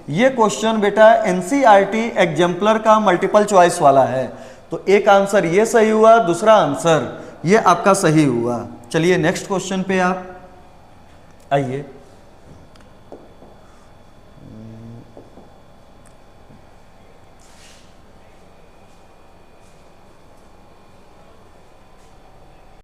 ये क्वेश्चन बेटा एनसीईआरटी एग्जाम्पलर का मल्टीपल चॉइस वाला है, तो एक आंसर ये सही हुआ, दूसरा आंसर ये आपका सही हुआ। चलिए नेक्स्ट क्वेश्चन पे आप आइए।